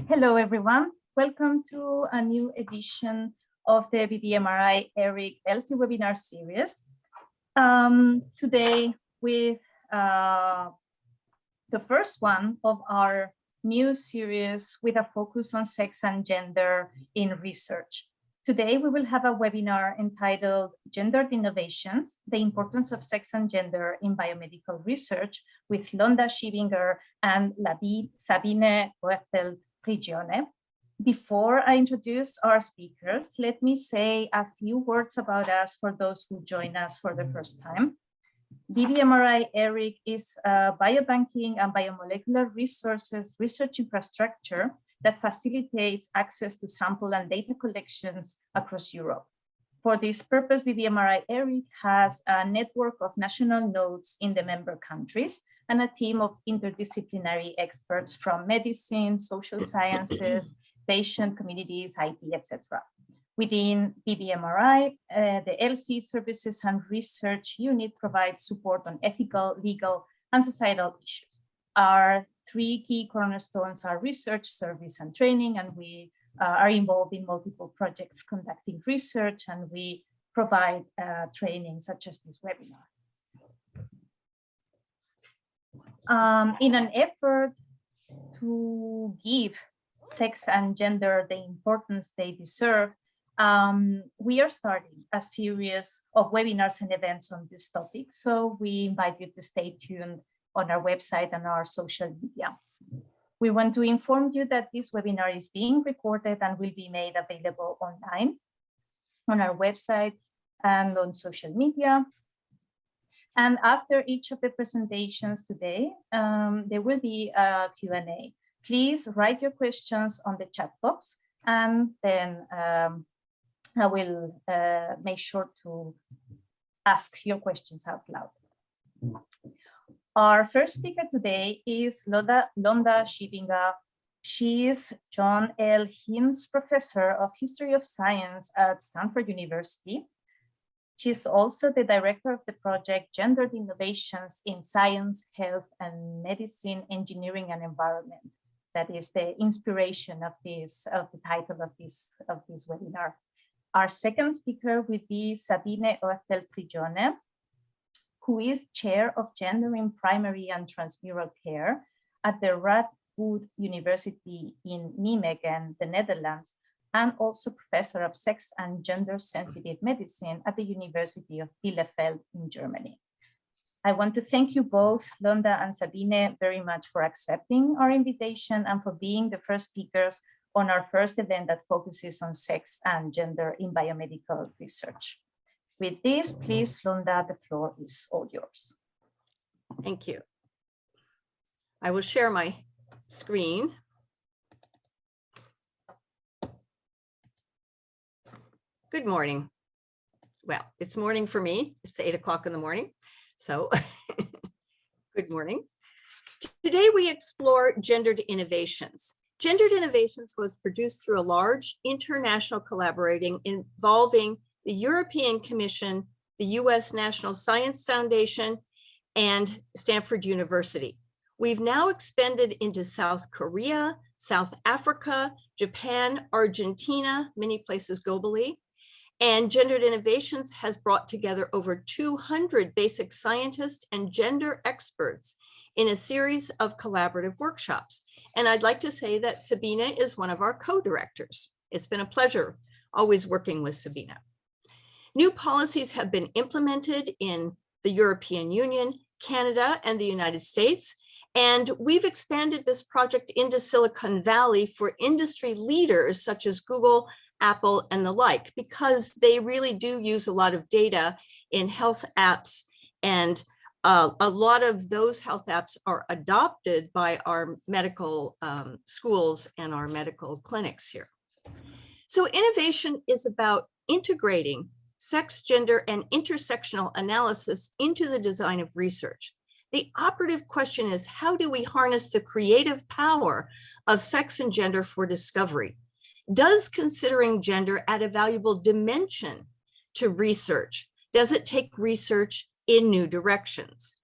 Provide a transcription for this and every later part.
Hello, everyone. Welcome to a new edition of the BBMRI ERIC ELSI webinar series. Today with the first one of our new series with a focus on sex and gender in research. Today, we will have a webinar entitled Gendered Innovations, the Importance of Sex and Gender in Biomedical Research with Londa Schivinger and Sabine Oertel-Prigione. Before I introduce our speakers, let me say a few words about us for those who join us for the first time. BBMRI ERIC is a biobanking and biomolecular resources research infrastructure that facilitates access to sample and data collections across Europe. For this purpose, BBMRI ERIC has a network of national nodes in the member countries and a team of interdisciplinary experts from medicine, social sciences, patient communities, IT, etc. Within BBMRI, the ELSI Services and Research Unit provides support on ethical, legal, and societal issues. Our three key cornerstones are research, service, and training, and we are involved in multiple projects conducting research, and we provide training such as this webinar. In an effort to give sex and gender the importance they deserve, we are starting a series of webinars and events on this topic. So we invite you to stay tuned on our website and our social media. We want to inform you that this webinar is being recorded and will be made available online on our website and on social media. And after each of the presentations today, there will be a Q&A. Please write your questions on the chat box, and then I will make sure to ask your questions out loud. Our first speaker today is Londa Schivinger. She is John L. Hinds Professor of History of Science at Stanford University. She is also the director of the project Gendered Innovations in Science, Health, and Medicine, Engineering, and Environment. That is the inspiration of the title of this webinar. Our second speaker will be Sabine Oertel-Prigione, who is chair of gender in primary and transmural care at the Radboud University in Nijmegen, the Netherlands, and also professor of sex and gender sensitive medicine at the University of Bielefeld in Germany. I want to thank you both, Londa and Sabine, very much for accepting our invitation and for being the first speakers on our first event that focuses on sex and gender in biomedical research. With this, please, Londa, the floor is all yours. Thank you. I will share my screen. Good morning. Well, it's morning for me. It's 8 o'clock in the morning. So good morning. Today we explore gendered innovations. Gendered Innovations was produced through a large international collaborating involving the European Commission, the US National Science Foundation, and Stanford University. We've now expanded into South Korea, South Africa, Japan, Argentina, many places globally. And Gendered Innovations has brought together over 200 basic scientists and gender experts in a series of collaborative workshops. And I'd like to say that Sabine is one of our co-directors. It's been a pleasure always working with Sabine. New policies have been implemented in the European Union, Canada, and the United States. And we've expanded this project into Silicon Valley for industry leaders such as Google, Apple, and the like, because they really do use a lot of data in health apps, and a lot of those health apps are adopted by our medical schools and our medical clinics here. So innovation is about integrating sex, gender, and intersectional analysis into the design of research. The operative question is, how do we harness the creative power of sex and gender for discovery? Does considering gender add a valuable dimension to research? Does it take research in new directions?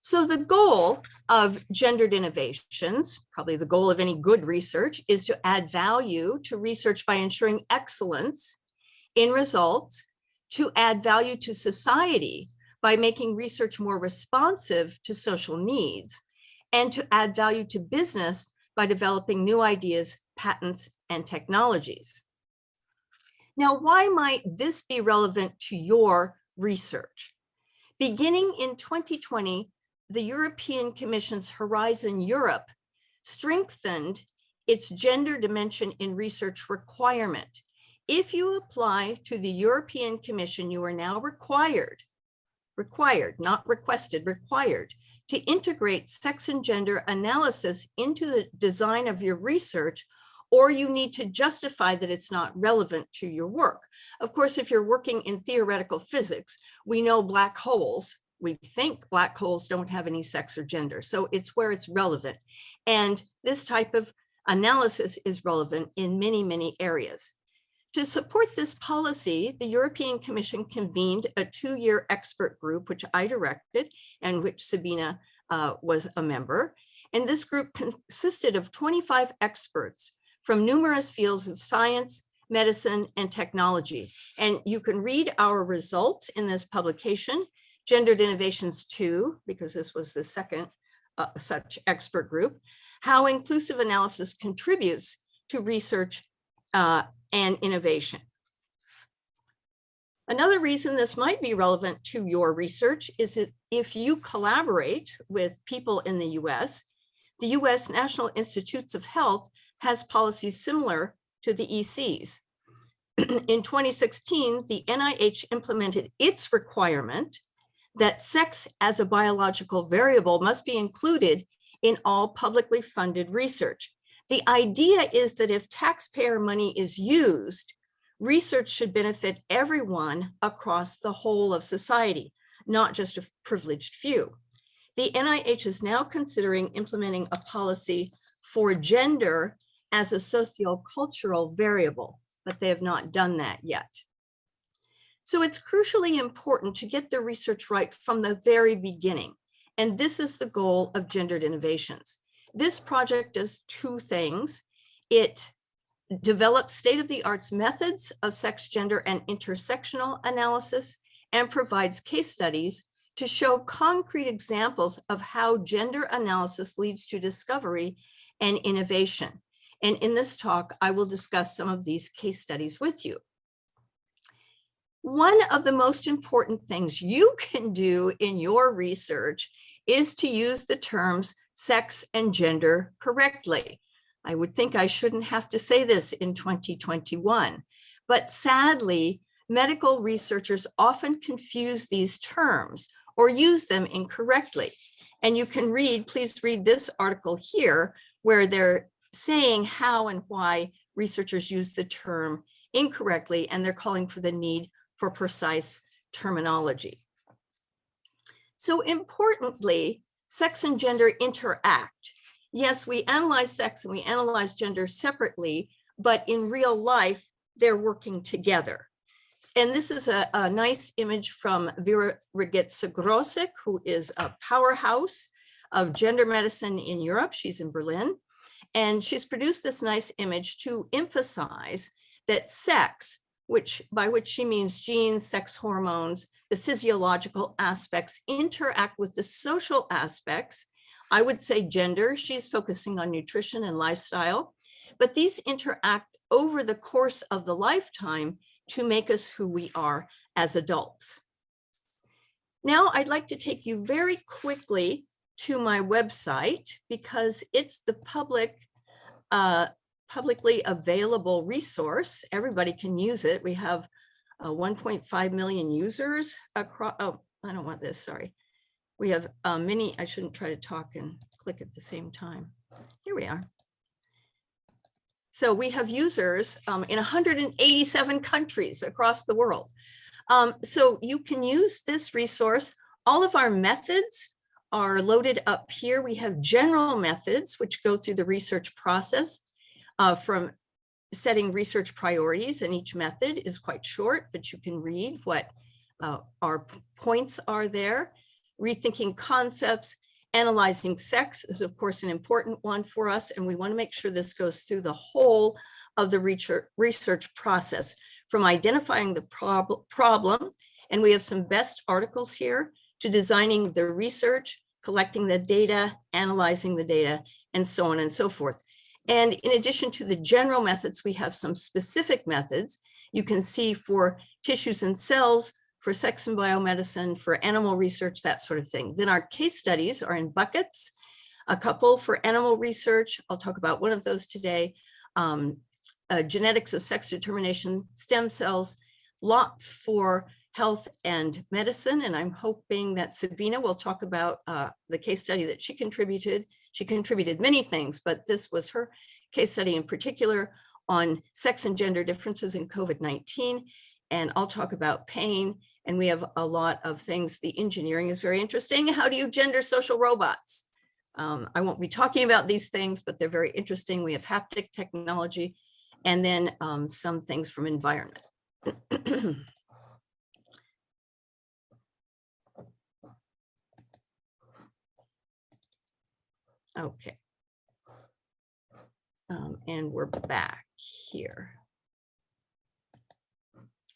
So the goal of gendered innovations, probably the goal of any good research, is to add value to research by ensuring excellence in results, to add value to society by making research more responsive to social needs, and to add value to business by developing new ideas, patents, and technologies. Now, why might this be relevant to your research? Beginning in 2020, the European Commission's Horizon Europe strengthened its gender dimension in research requirement. If you apply to the European Commission, you are now required, not requested, required to integrate sex and gender analysis into the design of your research, or you need to justify that it's not relevant to your work. Of course, if you're working in theoretical physics, we know black holes, we think black holes don't have any sex or gender, so it's where it's relevant. And this type of analysis is relevant in many, many areas. To support this policy, the European Commission convened a 2-year expert group, which I directed and which Sabina was a member. And this group consisted of 25 experts from numerous fields of science, medicine, and technology. And you can read our results in this publication, Gendered Innovations 2, because this was the second such expert group, how inclusive analysis contributes to research and innovation. Another reason this might be relevant to your research is that if you collaborate with people in the US, the US National Institutes of Health has policies similar to the EC's. In 2016, the NIH implemented its requirement that sex as a biological variable must be included in all publicly funded research. The idea is that if taxpayer money is used, research should benefit everyone across the whole of society, not just a privileged few. The NIH is now considering implementing a policy for gender as a sociocultural variable, but they have not done that yet. So it's crucially important to get the research right from the very beginning. And this is the goal of Gendered Innovations. This project does 2 things. It develops state-of-the-art methods of sex, gender, and intersectional analysis, and provides case studies to show concrete examples of how gender analysis leads to discovery and innovation. And in this talk, I will discuss some of these case studies with you. One of the most important things you can do in your research is to use the terms sex and gender correctly. I would think I shouldn't have to say this in 2021, but sadly, medical researchers often confuse these terms or use them incorrectly. And you can read, please read this article here, where they're saying how and why researchers use the term incorrectly, and they're calling for the need for precise terminology. So importantly, sex and gender interact. Yes, we analyze sex and we analyze gender separately, but in real life, they're working together. And this is a nice image from Vera Ragitza-Grosek, who is a powerhouse of gender medicine in Europe. She's in Berlin. And she's produced this nice image to emphasize that sex, by which she means genes, sex hormones, the physiological aspects, interact with the social aspects. I would say gender, she's focusing on nutrition and lifestyle, but these interact over the course of the lifetime to make us who we are as adults. Now, I'd like to take you very quickly to my website because it's the publicly available resource. Everybody can use it. We have 1.5 million users across. Oh, I don't want this, sorry. We have many, I shouldn't try to talk and click at the same time. Here we are. So we have users in 187 countries across the world. So you can use this resource. All of our methods are loaded up here. We have general methods, which go through the research process from setting research priorities, and each method is quite short, but you can read what our points are there. rethinking concepts. Analyzing sex is, of course, an important one for us, and we want to make sure this goes through the whole of the research process, from identifying the problem, and we have some best articles here, to designing the research, collecting the data, analyzing the data, and so on and so forth. And in addition to the general methods, we have some specific methods. You can see for tissues and cells, for sex and biomedicine, for animal research, that sort of thing. Then our case studies are in buckets, a couple for animal research. I'll talk about one of those today. Genetics of sex determination, stem cells, lots for health and medicine. And I'm hoping that Sabina will talk about the case study that she contributed. She contributed many things, but this was her case study in particular on sex and gender differences in COVID-19. And I'll talk about pain. And we have a lot of things. The engineering is very interesting. How do you gender social robots? I won't be talking about these things, but they're very interesting. We have haptic technology, and then some things from environment. Okay. And we're back here.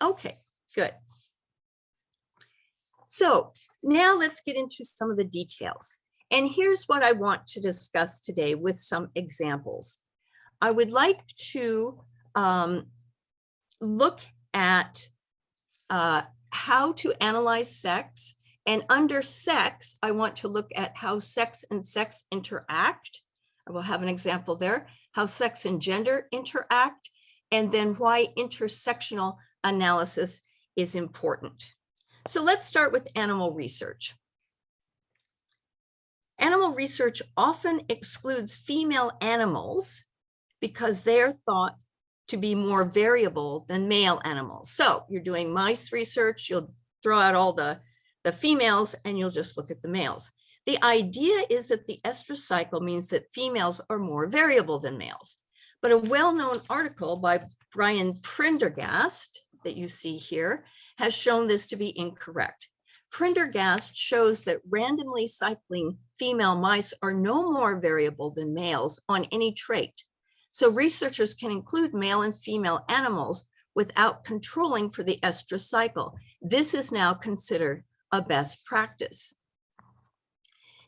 Okay, good. So now let's get into some of the details. And here's what I want to discuss today with some examples. I would like to look at how to analyze sex. And under sex, I want to look at how sex and sex interact. I will have an example there, how sex and gender interact, and then why intersectional analysis is important. So let's start with animal research. Animal research often excludes female animals because they're thought to be more variable than male animals. So you're doing mice research, you'll throw out all the females and you'll just look at the males. The idea is that the estrous cycle means that females are more variable than males. But a well-known article by Brian Prendergast that you see here has shown this to be incorrect. Prendergast shows that randomly cycling female mice are no more variable than males on any trait. So researchers can include male and female animals without controlling for the estrous cycle. This is now considered a best practice.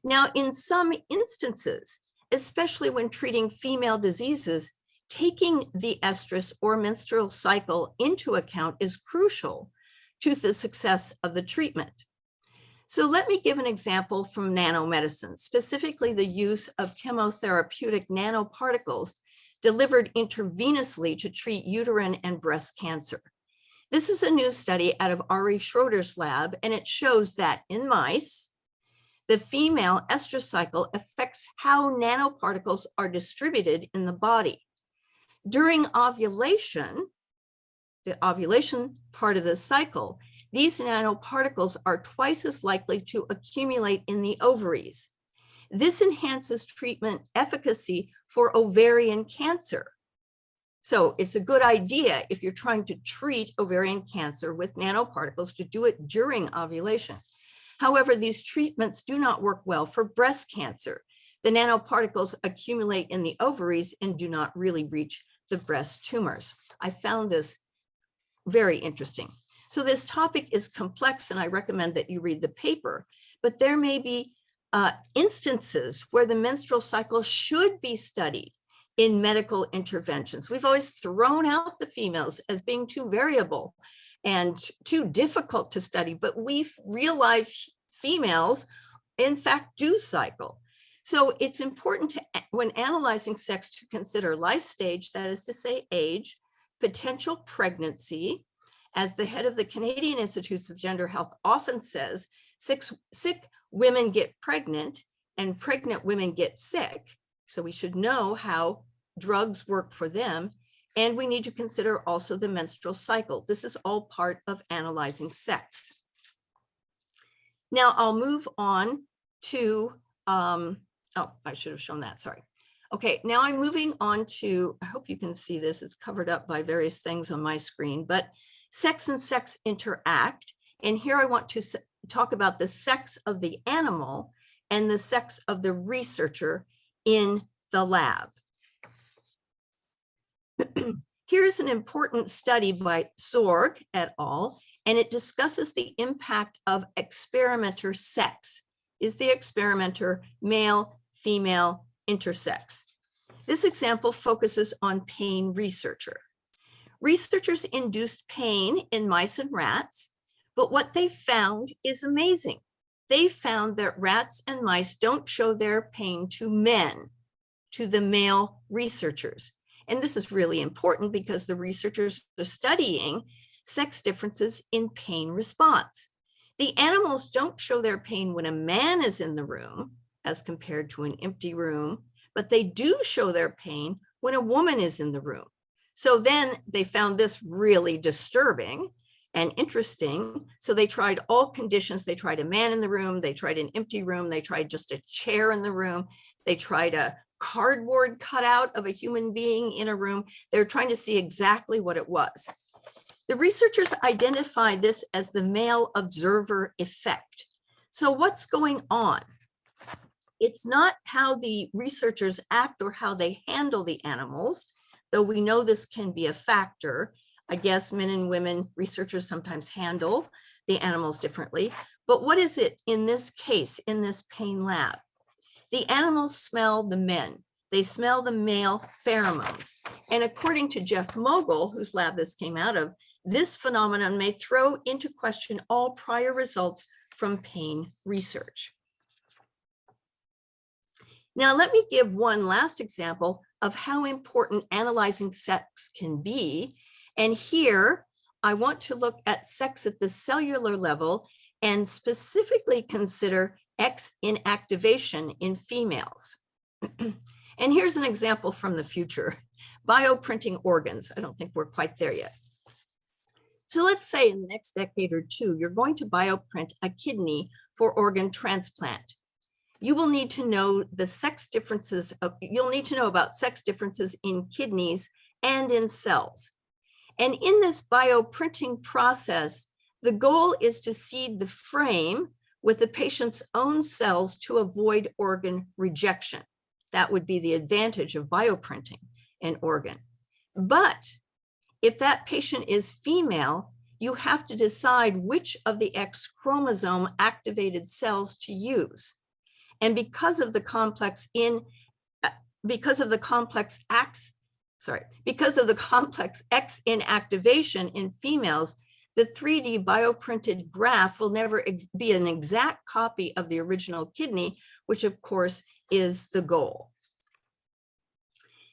Now, in some instances, especially when treating female diseases, taking the estrus or menstrual cycle into account is crucial to the success of the treatment. So let me give an example from nanomedicine, specifically the use of chemotherapeutic nanoparticles delivered intravenously to treat uterine and breast cancer. This is a new study out of Ari Schroeder's lab, and it shows that in mice, the female estrous cycle affects how nanoparticles are distributed in the body. During ovulation, the ovulation part of the cycle, these nanoparticles are twice as likely to accumulate in the ovaries. This enhances treatment efficacy for ovarian cancer. So it's a good idea if you're trying to treat ovarian cancer with nanoparticles to do it during ovulation. However, these treatments do not work well for breast cancer. The nanoparticles accumulate in the ovaries and do not really reach the breast tumors. I found this very interesting. So this topic is complex, and I recommend that you read the paper, but there may be instances where the menstrual cycle should be studied in medical interventions. We've always thrown out the females as being too variable and too difficult to study, but real life females, in fact, do cycle. So it's important to, when analyzing sex, to consider life stage, that is to say age, potential pregnancy. As the head of the Canadian Institutes of Gender Health often says, sick women get pregnant and pregnant women get sick. So we should know how drugs work for them. And we need to consider also the menstrual cycle. This is all part of analyzing sex. Now I'll move on to, oh, I should have shown that, sorry. Okay, now I'm moving on to, I hope you can see this, it's covered up by various things on my screen, but sex and sex interact. And here I want to talk about the sex of the animal and the sex of the researcher in the lab. Here's an important study by Sorg et al., and it discusses the impact of experimenter sex. Is the experimenter male, female, intersex? This example focuses on pain researcher. Researchers induced pain in mice and rats, but what they found is amazing. They found that rats and mice don't show their pain to men, to the male researchers. And this is really important because the researchers are studying sex differences in pain response. The animals don't show their pain when a man is in the room as compared to an empty room, but they do show their pain when a woman is in the room. So then they found this really disturbing and interesting. So they tried all conditions. They tried a man in the room. They tried an empty room. They tried just a chair in the room. They tried a cardboard cutout of a human being in a room. They're trying to see exactly what it was. The researchers identified this as the male observer effect. So what's going on? It's not how the researchers act or how they handle the animals, though we know this can be a factor. I guess men and women researchers sometimes handle the animals differently. But what is it in this case, in this pain lab? The animals smell the men. They smell the male pheromones. And according to Jeff Mogul, whose lab this came out of, this phenomenon may throw into question all prior results from pain research. Now, let me give one last example of how important analyzing sex can be. And here, I want to look at sex at the cellular level and specifically consider X inactivation in females. And here's an example from the future, bioprinting organs. I don't think we're quite there yet. So let's say in the next decade or two, you're going to bioprint a kidney for organ transplant. You will need to know the sex differences, you'll need to know about sex differences in kidneys and in cells. And in this bioprinting process, the goal is to seed the frame with the patient's own cells to avoid organ rejection. That would be the advantage of bioprinting an organ. But if that patient is female, you have to decide which of the X chromosome activated cells to use. And because of the complex X inactivation in females, the 3D bioprinted graft will never be an exact copy of the original kidney, which of course is the goal.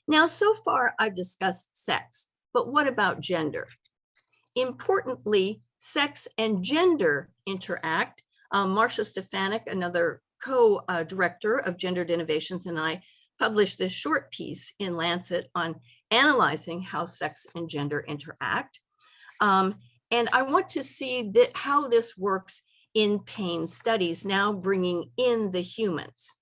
Now, so far I've discussed sex, but what about gender? Importantly, sex and gender interact. Marcia Stefanik, another co-director of Gendered Innovations, and I published this short piece in Lancet on analyzing how sex and gender interact. And I want to see how this works in pain studies, now bringing in the humans.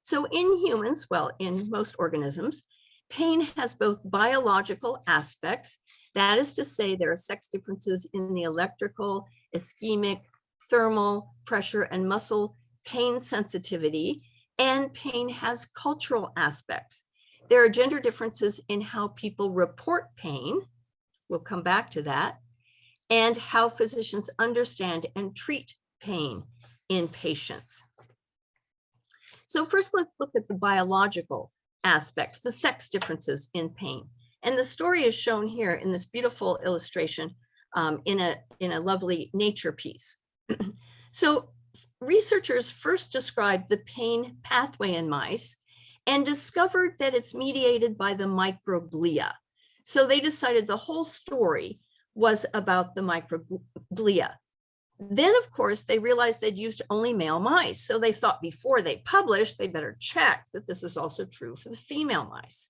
So in humans, well, in most organisms, pain has both biological aspects. That is to say, there are sex differences in the electrical, ischemic, thermal, pressure, and muscle pain sensitivity, and pain has cultural aspects. There are gender differences in how people report pain. We'll come back to that, and how physicians understand and treat pain in patients. So first, let's look at the biological aspects, the sex differences in pain. And the story is shown here in this beautiful illustration in a lovely nature piece. So researchers first described the pain pathway in mice and discovered that it's mediated by the microglia. So they decided the whole story was about the microglia. Then, of course, they realized they'd used only male mice. So they thought before they published, they better check that this is also true for the female mice.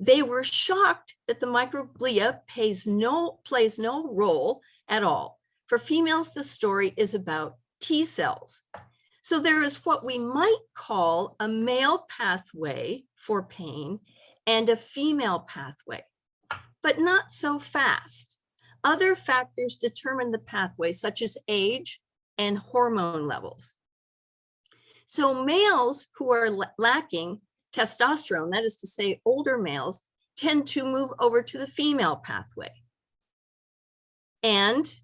They were shocked that the microglia plays no role at all. For females, the story is about T cells. So there is what we might call a male pathway for pain and a female pathway, but not so fast. Other factors determine the pathway, such as age and hormone levels. So males who are lacking testosterone, that is to say, older males, tend to move over to the female pathway. And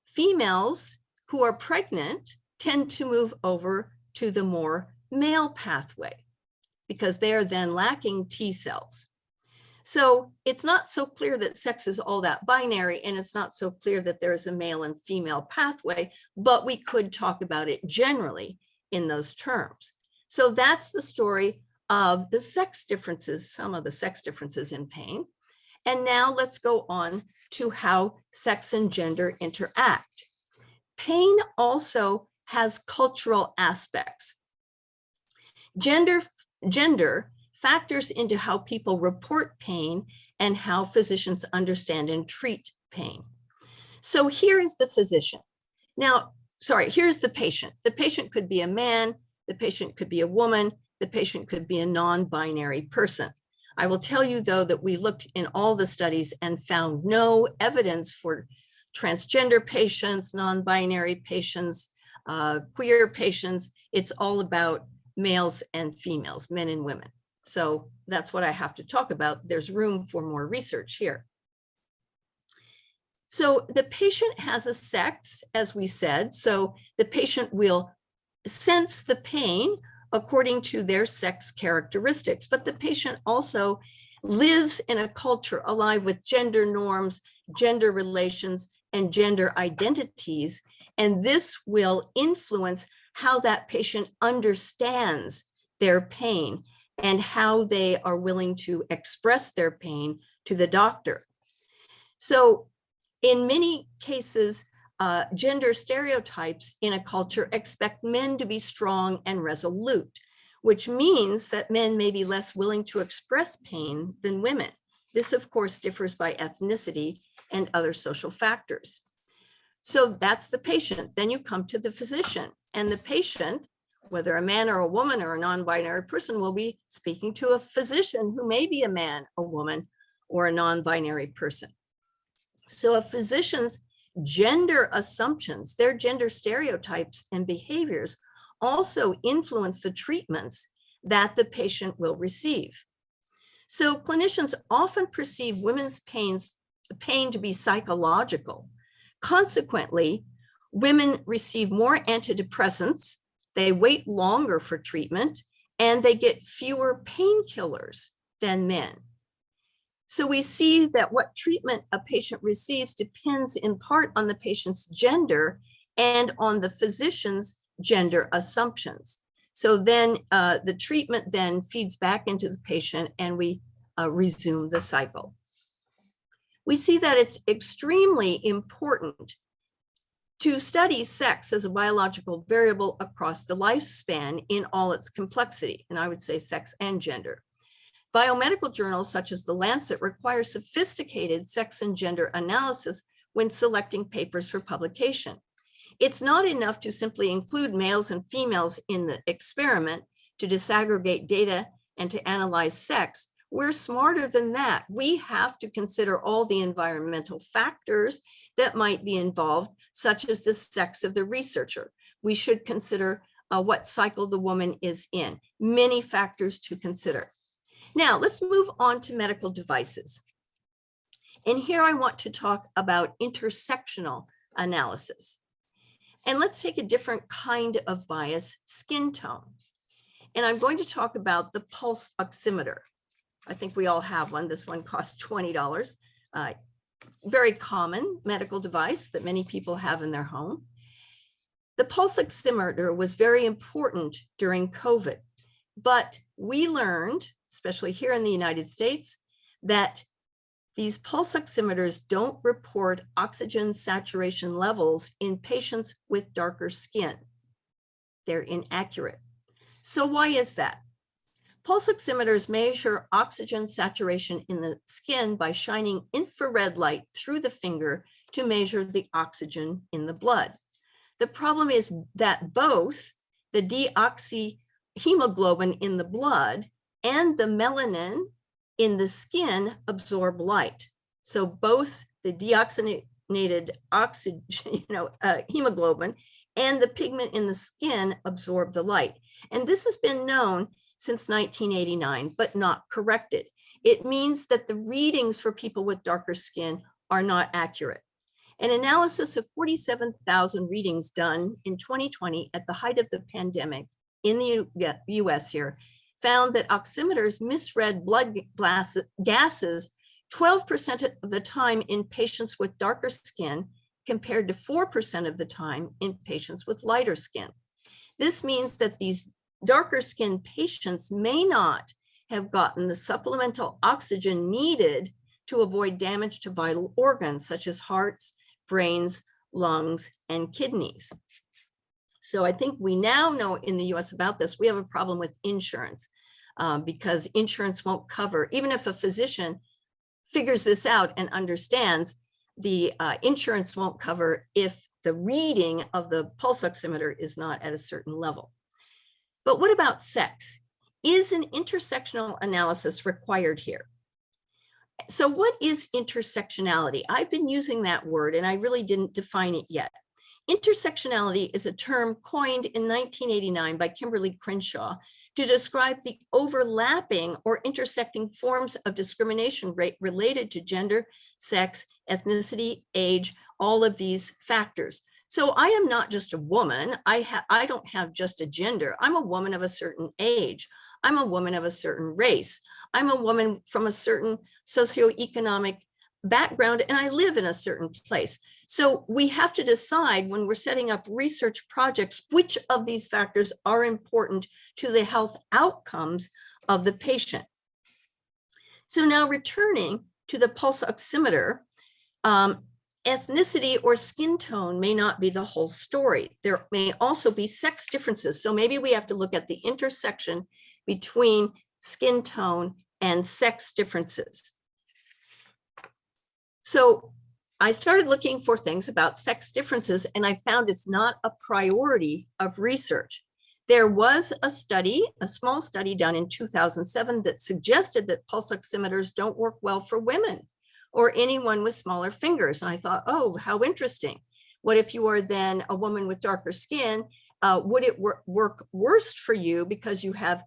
females who are pregnant tend to move over to the more male pathway because they are then lacking T cells. So it's not so clear that sex is all that binary, and it's not so clear that there is a male and female pathway, but we could talk about it generally in those terms. So that's the story of the sex differences, some of the sex differences in pain. And now let's go on to how sex and gender interact. Pain also has cultural aspects. Gender factors into how people report pain and how physicians understand and treat pain. So here is the physician. Now, sorry, here's the patient. The patient could be a man, the patient could be a woman, the patient could be a non-binary person. I will tell you, though, that we looked in all the studies and found no evidence for transgender patients, non-binary patients, queer patients. It's all about males and females, men and women. So that's what I have to talk about. There's room for more research here. So the patient has a sex, as we said. So the patient will sense the pain according to their sex characteristics, but the patient also lives in a culture alive with gender norms, gender relations, and gender identities. And this will influence how that patient understands their pain and how they are willing to express their pain to the doctor. So in many cases, gender stereotypes in a culture expect men to be strong and resolute, which means that men may be less willing to express pain than women. This, of course, differs by ethnicity and other social factors. So that's the patient. Then you come to the physician, and the patient, whether a man or a woman or a non-binary person, will be speaking to a physician who may be a man, a woman, or a non-binary person. So a physician's gender assumptions, their gender stereotypes and behaviors also influence the treatments that the patient will receive. So clinicians often perceive women's pain to be psychological. Consequently, women receive more antidepressants, they wait longer for treatment, and they get fewer painkillers than men. So we see that what treatment a patient receives depends in part on the patient's gender and on the physician's gender assumptions. So then the treatment then feeds back into the patient, and we resume the cycle. We see that it's extremely important to study sex as a biological variable across the lifespan in all its complexity, and I would say sex and gender. Biomedical journals such as The Lancet require sophisticated sex and gender analysis when selecting papers for publication. It's not enough to simply include males and females in the experiment to disaggregate data and to analyze sex. We're smarter than that. We have to consider all the environmental factors that might be involved, such as the sex of the researcher. We should consider what cycle the woman is in. Many factors to consider. Now, let's move on to medical devices. And here I want to talk about intersectional analysis. And let's take a different kind of bias, skin tone. And I'm going to talk about the pulse oximeter. I think we all have one. This one costs $20. Very common medical device that many people have in their home. The pulse oximeter was very important during COVID, but we learned, especially here in the United States, that these pulse oximeters don't report oxygen saturation levels in patients with darker skin. They're inaccurate. So why is that? Pulse oximeters measure oxygen saturation in the skin by shining infrared light through the finger to measure the oxygen in the blood. The problem is that both the deoxyhemoglobin in the blood and the melanin in the skin absorb light. So both the oxygen, hemoglobin, and the pigment in the skin absorb the light. And this has been known since 1989, but not corrected. It means that the readings for people with darker skin are not accurate. An analysis of 47,000 readings done in 2020 at the height of the pandemic in the US here found that oximeters misread blood gases 12% of the time in patients with darker skin compared to 4% of the time in patients with lighter skin. This means that these darker skin patients may not have gotten the supplemental oxygen needed to avoid damage to vital organs such as hearts, brains, lungs, and kidneys. So I think we now know in the US about this. We have a problem with insurance because insurance won't cover, even if a physician figures this out and understands, the insurance won't cover if the reading of the pulse oximeter is not at a certain level. But what about sex? Is an intersectional analysis required here? So what is intersectionality? I've been using that word and I really didn't define it yet. Intersectionality is a term coined in 1989 by Kimberly Crenshaw to describe the overlapping or intersecting forms of discrimination related to gender, sex, ethnicity, age, all of these factors. So I am not just a woman. I don't have just a gender. I'm a woman of a certain age. I'm a woman of a certain race. I'm a woman from a certain socioeconomic background, and I live in a certain place. So we have to decide when we're setting up research projects, which of these factors are important to the health outcomes of the patient. So now returning to the pulse oximeter, ethnicity or skin tone may not be the whole story. There may also be sex differences. So maybe we have to look at the intersection between skin tone and sex differences. So I started looking for things about sex differences, and I found it's not a priority of research. There was a study, a small study done in 2007 that suggested that pulse oximeters don't work well for women or anyone with smaller fingers. And I thought, oh, how interesting. What if you are then a woman with darker skin? Would it work worse for you because you have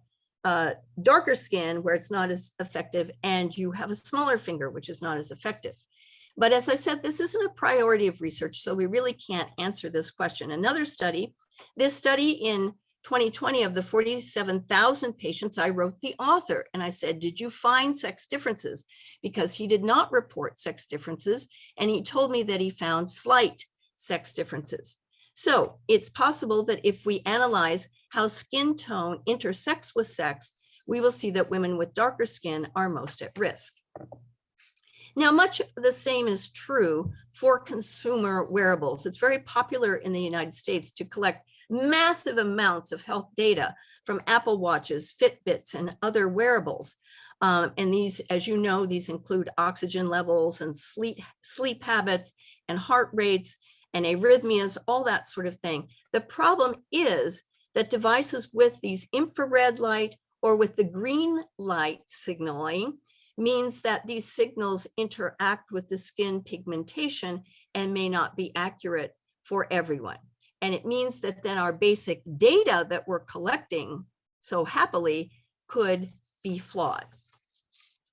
darker skin where it's not as effective and you have a smaller finger, which is not as effective? But as I said, this isn't a priority of research, so we really can't answer this question. Another study, this study in 2020 of the 47,000 patients, I wrote the author and I said, did you find sex differences? Because he did not report sex differences and he told me that he found slight sex differences. So it's possible that if we analyze how skin tone intersects with sex, we will see that women with darker skin are most at risk. Now, much the same is true for consumer wearables. It's very popular in the United States to collect massive amounts of health data from Apple Watches, Fitbits, and other wearables. And these, as you know, these include oxygen levels and sleep habits and heart rates and arrhythmias, all that sort of thing. The problem is that devices with these infrared light or with the green light signaling means that these signals interact with the skin pigmentation and may not be accurate for everyone. And it means that then our basic data that we're collecting so happily could be flawed.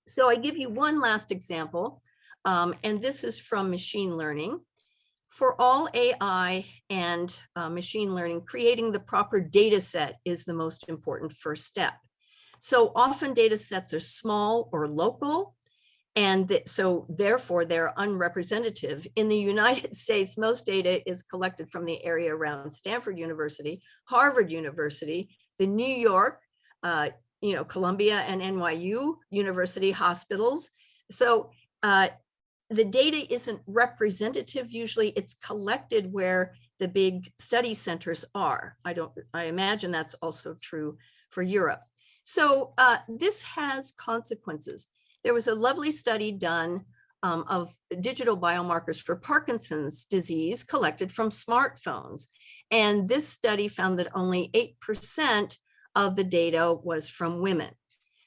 So I give you one last example, and this is from machine learning. For all AI and machine learning, creating the proper data set is the most important first step. So often data sets are small or local, and so therefore they're unrepresentative. In the United States, most data is collected from the area around Stanford University, Harvard University, the New York, Columbia and NYU University hospitals. So the data isn't representative. Usually it's collected where the big study centers are. I imagine that's also true for Europe. So this has consequences. There was a lovely study done of digital biomarkers for Parkinson's disease collected from smartphones. And this study found that only 8% of the data was from women.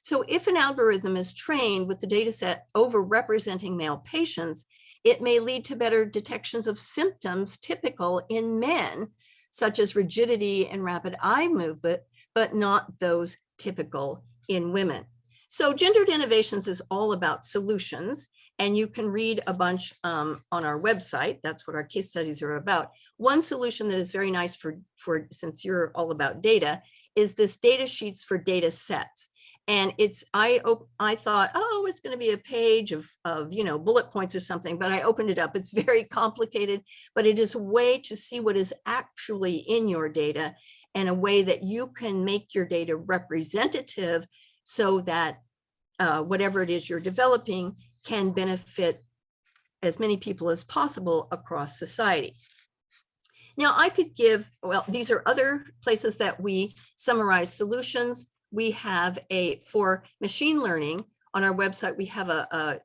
So if an algorithm is trained with the data set overrepresenting male patients, it may lead to better detections of symptoms typical in men, such as rigidity and rapid eye movement, but not those typical in women. So gendered innovations is all about solutions, and you can read a bunch on our website. That's what our case studies are about. One solution that is very nice for since you're all about data is this data sheets for data sets. And I thought, oh, it's going to be a page of bullet points or something, but I opened it up. It's very complicated, but it is a way to see what is actually in your data and a way that you can make your data representative so that whatever it is you're developing can benefit as many people as possible across society. Now I could give, well, these are other places that we summarize solutions. We have for machine learning on our website, we have a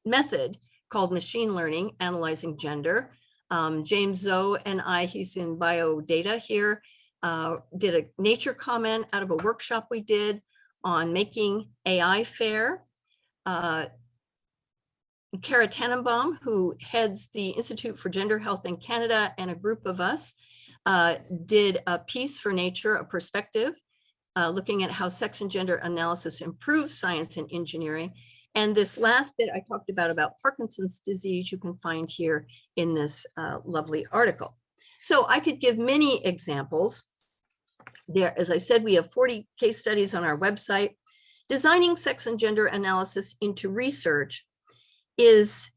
method called machine learning, analyzing gender. James Zoe and I, he's in biodata here, did a Nature comment out of a workshop we did on making AI fair. Kara Tannenbaum, who heads the Institute for Gender Health in Canada, and a group of us did a piece for Nature, a perspective, looking at how sex and gender analysis improves science and engineering. And this last bit I talked about Parkinson's disease, you can find here in this lovely article. So I could give many examples. There, as I said, we have 40 case studies on our website. Designing sex and gender analysis into research is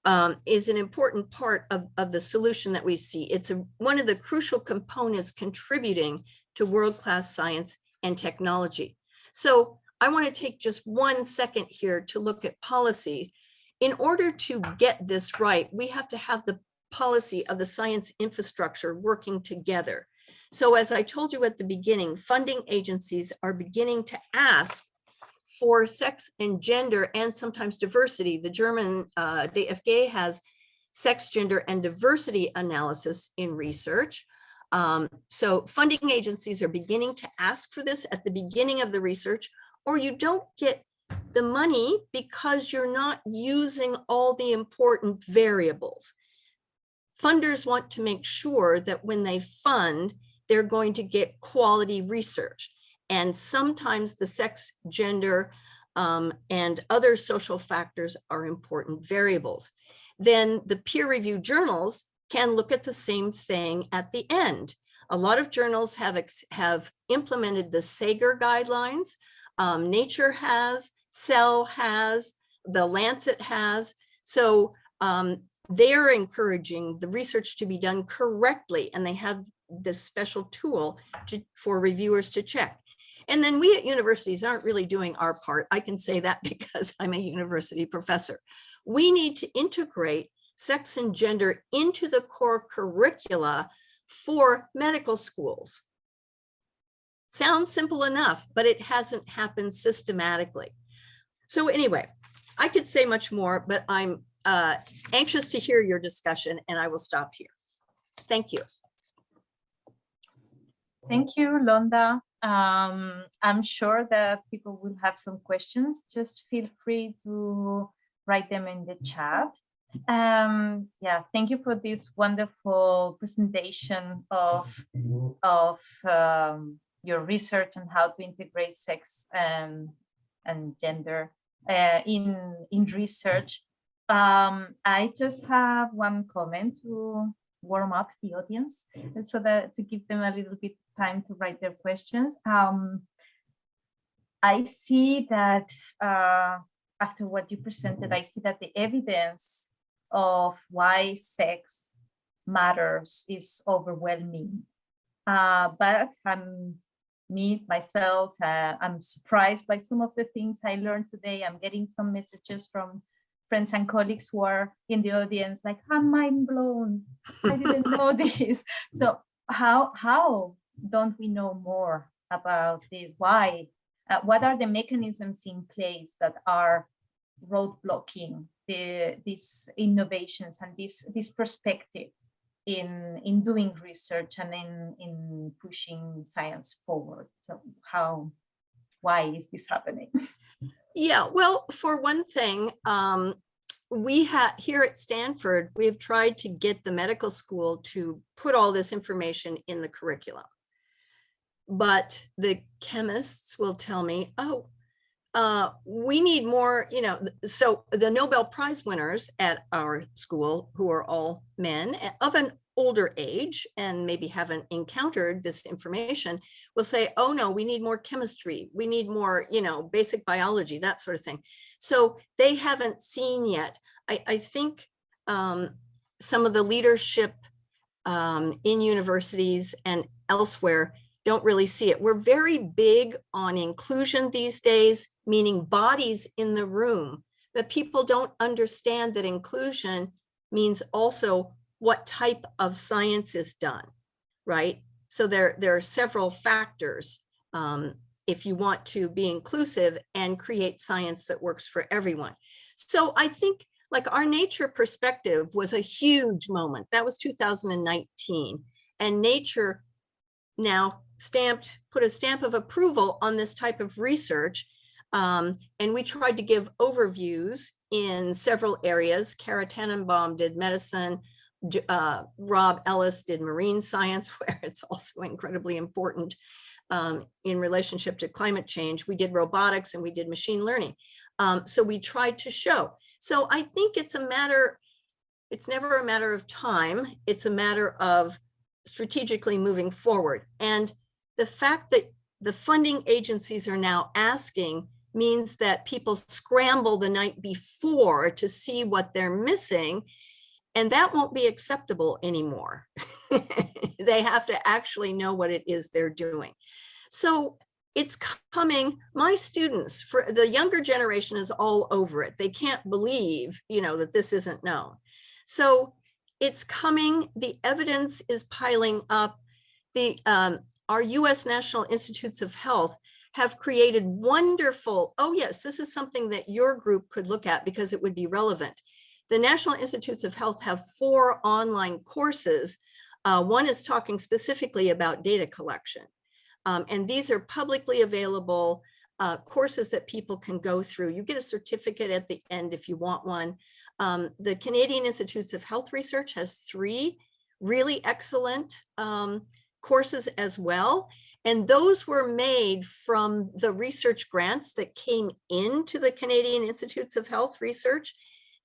an important part of the solution that we see. It's one of the crucial components contributing to world-class science and technology. So I want to take just 1 second here to look at policy. In order to get this right, we have to have the policy of the science infrastructure working together. So as I told you at the beginning, funding agencies are beginning to ask for sex and gender and sometimes diversity. The German DFG has sex, gender, and diversity analysis in research. So funding agencies are beginning to ask for this at the beginning of the research, or you don't get the money because you're not using all the important variables. Funders want to make sure that when they fund, they're going to get quality research. And sometimes the sex, gender, and other social factors are important variables. Then the peer-reviewed journals can look at the same thing at the end. A lot of journals have implemented the Sager guidelines. Nature has, Cell has, the Lancet has. So they're encouraging the research to be done correctly, and they have this special tool for reviewers to check. And then we at universities aren't really doing our part. I can say that because I'm a university professor. We need to integrate sex and gender into the core curricula for medical schools. Sounds simple enough, but it hasn't happened systematically. So anyway, I could say much more, but I'm anxious to hear your discussion, and I will stop here. Thank you. Thank you, Londa. I'm sure that people will have some questions. Just feel free to write them in the chat. Yeah, thank you for this wonderful presentation of your research on how to integrate sex and gender in research. I just have one comment to warm up the audience, and so that to give them a little bit time to write their questions. I see that after what you presented, I see that the evidence of why sex matters is overwhelming. But myself, I'm surprised by some of the things I learned today. I'm getting some messages from friends and colleagues who are in the audience, like, I'm mind blown. I didn't know this. So how don't we know more about this? Why? What are the mechanisms in place that are roadblocking these innovations and this perspective in doing research and in pushing science forward? So how why is this happening? Yeah, well, for one thing, we have here at Stanford, we have tried to get the medical school to put all this information in the curriculum. But the chemists will tell me, oh, we need more, so the Nobel Prize winners at our school, who are all men of an older age and maybe haven't encountered this information, will say, oh no, we need more chemistry. We need more, basic biology, that sort of thing. So they haven't seen yet. I think some of the leadership in universities and elsewhere don't really see it. We're very big on inclusion these days, meaning bodies in the room, but people don't understand that inclusion means also what type of science is done, right? So there are several factors if you want to be inclusive and create science that works for everyone. So I think like our Nature perspective was a huge moment. That was 2019. And Nature now put a stamp of approval on this type of research. And we tried to give overviews in several areas. Kara Tannenbaum did medicine. Rob Ellis did marine science, where it's also incredibly important in relationship to climate change. We did robotics and we did machine learning. So we tried to show. So I think it's never a matter of time. It's a matter of strategically moving forward. And the fact that the funding agencies are now asking means that people scramble the night before to see what they're missing, and that won't be acceptable anymore. They have to actually know what it is they're doing. So it's coming. My students, for the younger generation, is all over it. They can't believe, that this isn't known. So it's coming. The evidence is piling up. Our US National Institutes of Health have created wonderful, oh yes, this is something that your group could look at because it would be relevant. The National Institutes of Health have 4 online courses. One is talking specifically about data collection. And these are publicly available courses that people can go through. You get a certificate at the end if you want one. The Canadian Institutes of Health Research has 3 really excellent courses as well. And those were made from the research grants that came into the Canadian Institutes of Health Research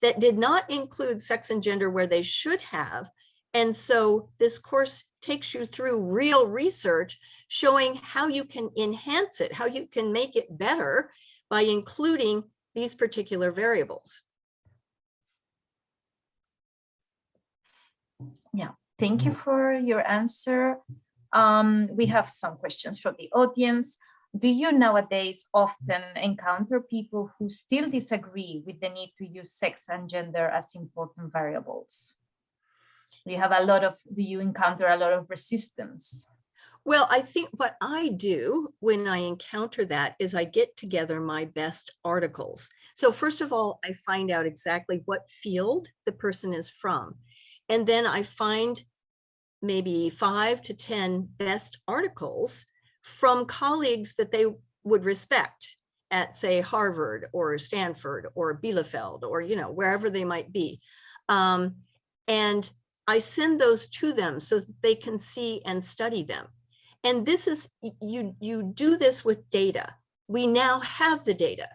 that did not include sex and gender where they should have. And so this course takes you through real research showing how you can enhance it, how you can make it better by including these particular variables. Yeah, thank you for your answer. We have some questions from the audience. Do you nowadays often encounter people who still disagree with the need to use sex and gender as important variables? Do you encounter a lot of resistance? Well, I think what I do when I encounter that is I get together my best articles. So first of all, I find out exactly what field the person is from. And then I find maybe 5 to 10 best articles from colleagues that they would respect at, say, Harvard or Stanford or Bielefeld or, wherever they might be. And I send those to them so that they can see and study them. And this is, you do this with data. We now have the data,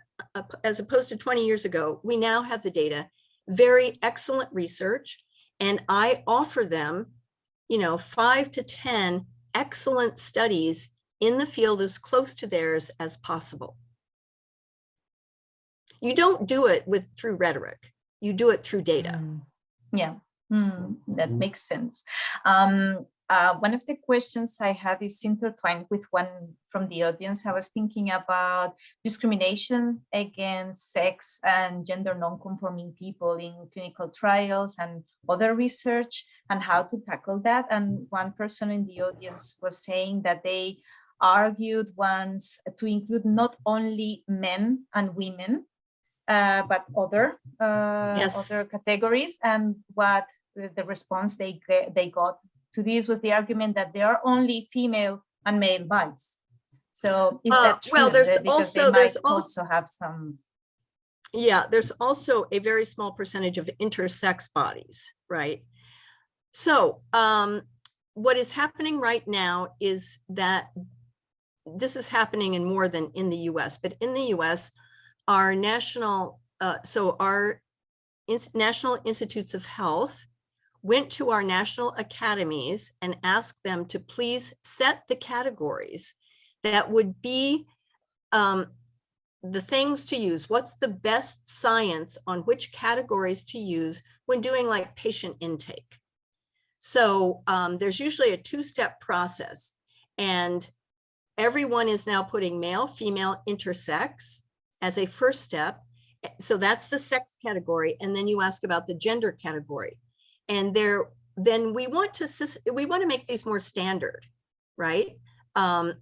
as opposed to 20 years ago, we now have the data, very excellent research. And I offer them, 5 to 10 excellent studies in the field as close to theirs as possible. You don't do it through rhetoric. You do it through data. Yeah, that makes sense. One of the questions I have is intertwined with one from the audience. I was thinking about discrimination against sex and gender non-conforming people in clinical trials and other research and how to tackle that. And one person in the audience was saying that they argued once to include not only men and women, but other categories. And what the response they got to this was the argument that there are only female and male bias. So is that true? Well, there's Because they also might also have some. Yeah, there's also a very small percentage of intersex bodies, right? So what is happening right now is that this is happening in more than in the US, but in the US, our national, National Institutes of Health went to our national academies and asked them to please set the categories that would be the things to use. What's the best science on which categories to use when doing like patient intake? So there's usually a two-step process, and everyone is now putting male, female, intersex as a first step. So that's the sex category. And then you ask about the gender category. And then we want to make these more standard, right?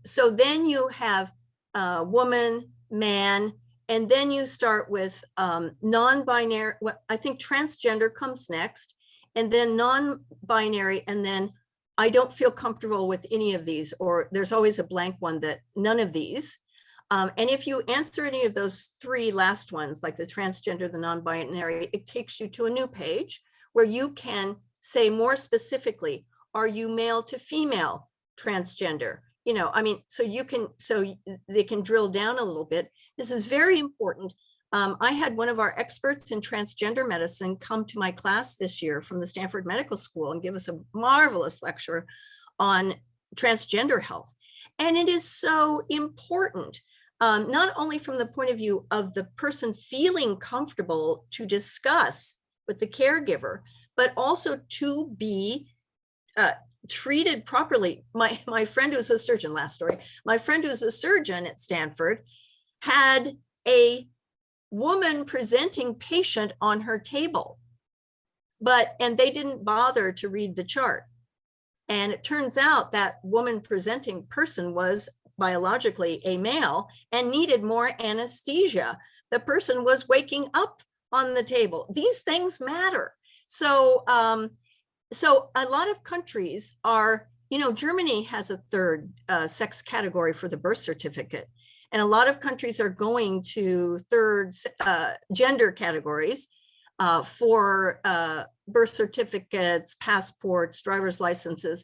So then you have woman, man, and then you start with non-binary. I think transgender comes next, and then non-binary, and then I don't feel comfortable with any of these, or there's always a blank one that none of these. And if you answer any of those three last ones, like the transgender, the non-binary, it takes you to a new page where you can say more specifically, are you male to female transgender? You know, I mean, so they can drill down a little bit. This is very important. I had one of our experts in transgender medicine come to my class this year from the Stanford Medical School and give us a marvelous lecture on transgender health. And it is so important, not only from the point of view of the person feeling comfortable to discuss with the caregiver, but also to be treated properly. My friend who's a surgeon, last story, my friend who's a surgeon at Stanford had a woman presenting patient on her table, and they didn't bother to read the chart. And it turns out that woman presenting person was biologically a male and needed more anesthesia. The person was waking up on the table. These things matter. So a lot of countries are, Germany has a third sex category for the birth certificate. And a lot of countries are going to third gender categories for birth certificates, passports, driver's licenses.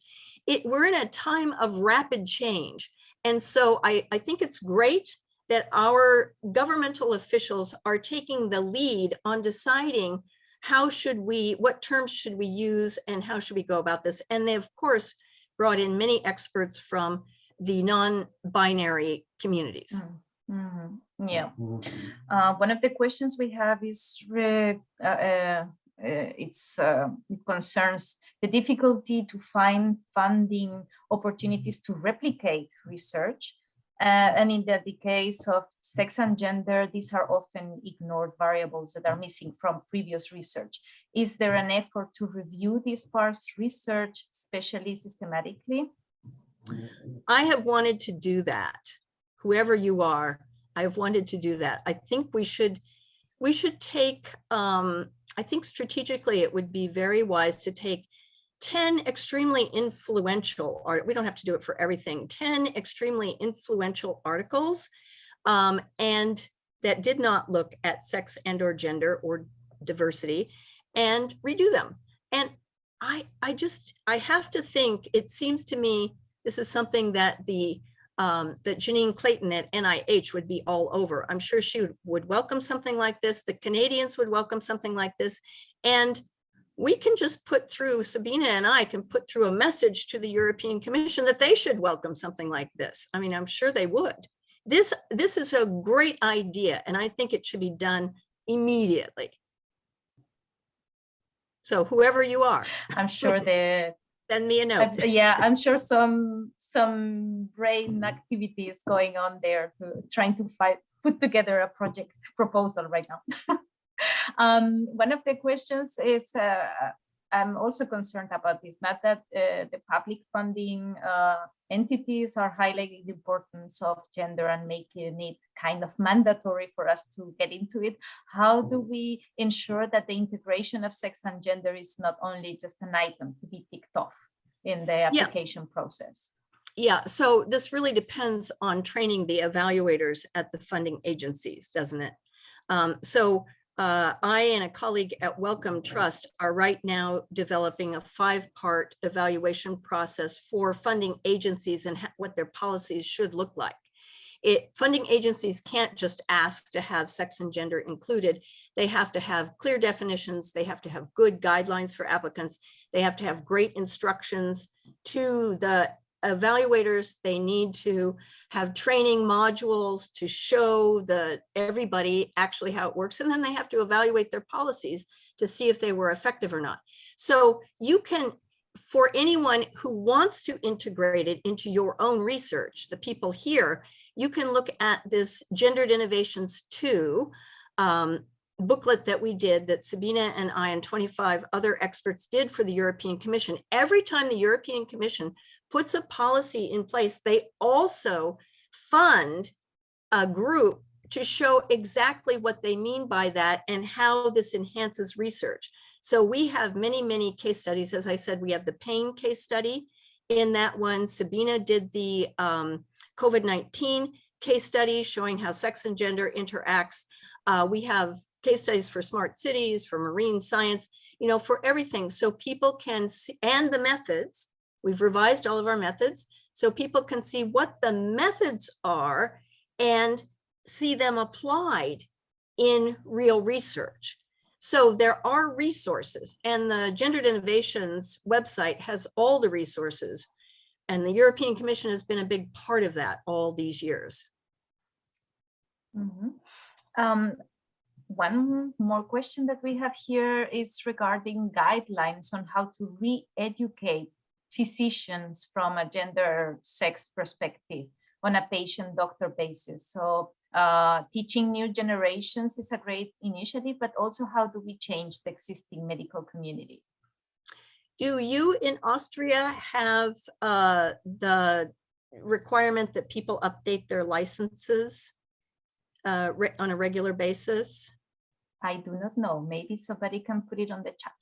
We're in a time of rapid change. And so I think it's great that our governmental officials are taking the lead on deciding what terms should we use and how should we go about this. And they, of course, brought in many experts from the non-binary communities. Mm-hmm. Yeah. One of the questions we have is it concerns the difficulty to find funding opportunities to replicate research. And in the case of sex and gender, these are often ignored variables that are missing from previous research. Is there an effort to review this sparse research, especially systematically? I have wanted to do that. Whoever you are, I have wanted to do that. I think we should take, I think strategically it would be very wise to take 10 extremely influential, we don't have to do it for everything, 10 extremely influential articles and that did not look at sex and or gender or diversity, and redo them. And I have to think, it seems to me, this is something that that Janine Clayton at NIH would be all over. I'm sure she would welcome something like this. The Canadians would welcome something like this. And we can just put through, Sabina and I can put through a message to the European Commission that they should welcome something like this. I mean, I'm sure they would. This is a great idea, and I think it should be done immediately. So whoever you are, I'm sure send me a note. Yeah, I'm sure some brain activity is going on there to trying to put together a project proposal right now. One of the questions is, I'm also concerned about this, not that the public funding entities are highlighting the importance of gender and making it kind of mandatory for us to get into it. How do we ensure that the integration of sex and gender is not only just an item to be ticked off in the application process? Yeah, so this really depends on training the evaluators at the funding agencies, doesn't it? I and a colleague at Wellcome Trust are right now developing a 5-part evaluation process for funding agencies and what their policies should look like. Funding agencies can't just ask to have sex and gender included. They have to have clear definitions. They have to have good guidelines for applicants. They have to have great instructions to the evaluators. They need to have training modules to show everybody actually how it works. And then they have to evaluate their policies to see if they were effective or not. So you can, for anyone who wants to integrate it into your own research, the people here, you can look at this Gendered Innovations 2 booklet that we did, that Sabina and I and 25 other experts did for the European Commission. Every time the European Commission puts a policy in place, they also fund a group to show exactly what they mean by that and how this enhances research. So we have many, many case studies. As I said, we have the pain case study. In that one, Sabina did the COVID-19 case study showing how sex and gender interacts. We have case studies for smart cities, for marine science, for everything. So people can see, and the methods, we've revised all of our methods, so people can see what the methods are and see them applied in real research. So there are resources, and the Gendered Innovations website has all the resources. And the European Commission has been a big part of that all these years. Mm-hmm. One more question that we have here is regarding guidelines on how to re-educate physicians from a gender sex perspective on a patient-doctor basis. So teaching new generations is a great initiative, but also how do we change the existing medical community? Do you in Austria have the requirement that people update their licenses on a regular basis? I do not know. Maybe somebody can put it on the chat.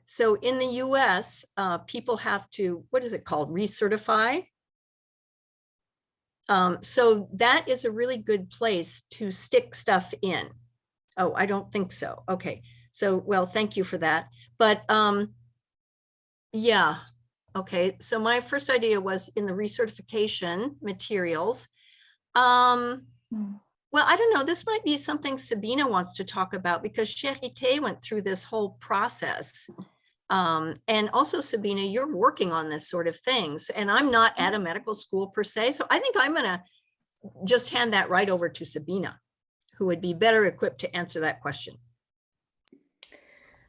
So in the US, people have to, what is it called? Recertify. So that is a really good place to stick stuff in. Oh, I don't think so. Okay. So, well, thank you for that. But yeah. Okay. So my first idea was in the recertification materials. Well, I don't know. This might be something Sabina wants to talk about, because Charité went through this whole process. And also, Sabina, you're working on this sort of things, and I'm not at a medical school per se. So I think I'm going to just hand that right over to Sabina, who would be better equipped to answer that question.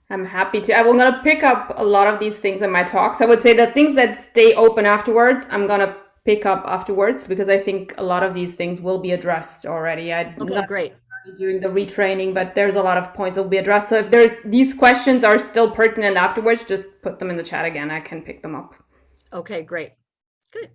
I'm happy to. I'm going to pick up a lot of these things in my talk. So I would say the things that stay open afterwards, I'm going to pick up afterwards, because I think a lot of these things will be addressed already. Okay, great. Doing the retraining, but there's a lot of points that will be addressed. So if these questions are still pertinent afterwards, just put them in the chat again. I can pick them up. Okay, great. Good.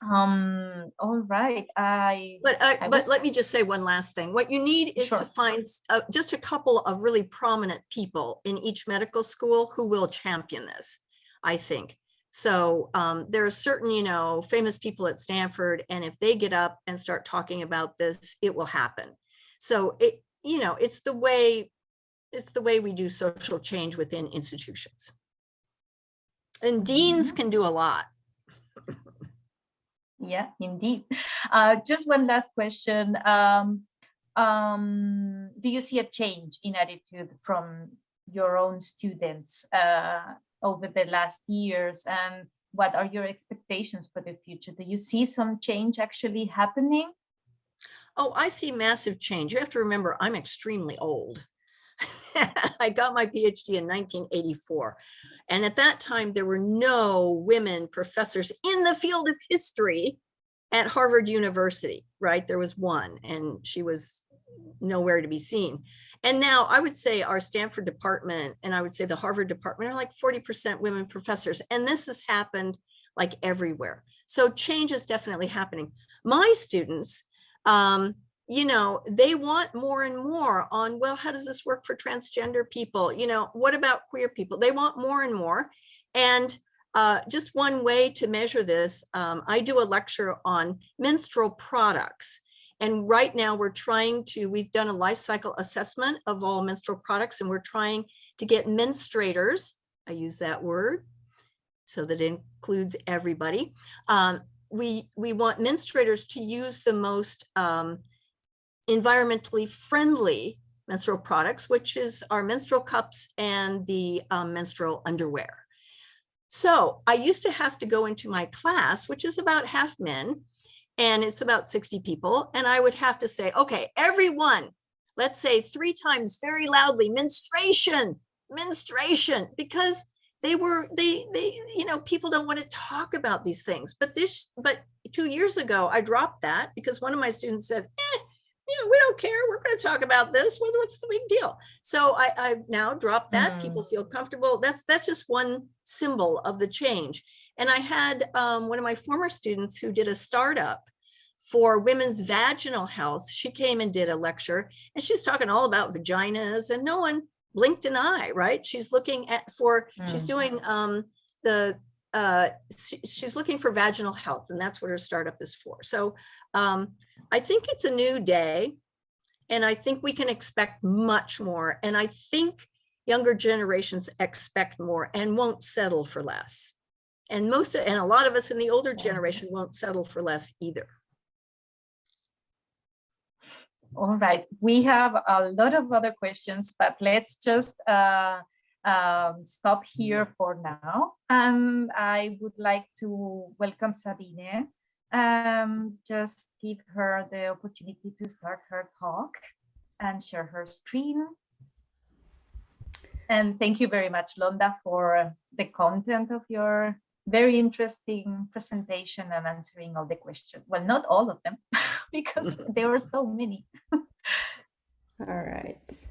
All right. But let me just say one last thing. What you need is to find just a couple of really prominent people in each medical school who will champion this, I think. So there are certain, famous people at Stanford, and if they get up and start talking about this, it will happen. So it's the way we do social change within institutions. And deans can do a lot. Yeah, indeed. Just one last question. Do you see a change in attitude from your own students over the last years, and what are your expectations for the future? Do you see some change actually happening? Oh, I see massive change. You have to remember, I'm extremely old. I got my PhD in 1984. And at that time, there were no women professors in the field of history at Harvard University, right? There was one, and she was nowhere to be seen. And now I would say our Stanford department, and I would say the Harvard department, are like 40% women professors. And this has happened like everywhere. So change is definitely happening. My students, they want more and more on, well, how does this work for transgender people? What about queer people? They want more and more. And just one way to measure this, I do a lecture on menstrual products. And right now we've done a life cycle assessment of all menstrual products, and we're trying to get menstruators, I use that word, so that it includes everybody. We want menstruators to use the most environmentally friendly menstrual products, which is our menstrual cups and the menstrual underwear. So I used to have to go into my class, which is about half men, and it's about 60 people. And I would have to say, okay, everyone, let's say 3 times very loudly, menstruation, because people don't want to talk about these things. But 2 years ago, I dropped that because one of my students said, we don't care. We're going to talk about this. What's the big deal? So I've now dropped that. People feel comfortable. That's just one symbol of the change. And I had one of my former students who did a startup for women's vaginal health. She came and did a lecture, and she's talking all about vaginas, and no one blinked an eye, right? She's looking she's doing she's looking for vaginal health, and that's what her startup is for. So I think it's a new day, and I think we can expect much more. And I think younger generations expect more and won't settle for less. And a lot of us in the older generation won't settle for less either. All right, we have a lot of other questions, but let's just stop here for now. I would like to welcome Sabine. Just give her the opportunity to start her talk and share her screen. And thank you very much, Londa, for the content of your very interesting presentation and answering all the questions. Well, not all of them, because there were so many. All right.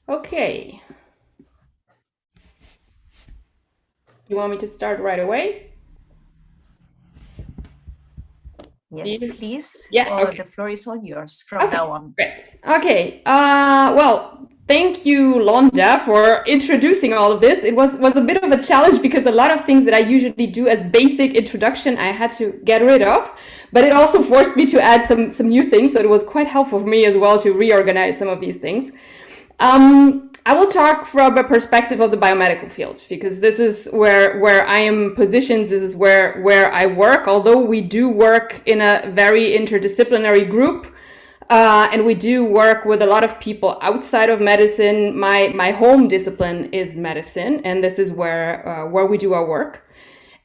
Okay. You want me to start right away? Yes, please. Yeah, okay. The floor is all yours from now on. Great. Okay. Well, thank you, Londa, for introducing all of this. It was a bit of a challenge because a lot of things that I usually do as basic introduction, I had to get rid of, but it also forced me to add some new things. So it was quite helpful for me as well to reorganize some of these things. I will talk from a perspective of the biomedical field, because this is where I am positioned. This is where I work, although we do work in a very interdisciplinary group, and we do work with a lot of people outside of medicine. My home discipline is medicine, and this is where we do our work.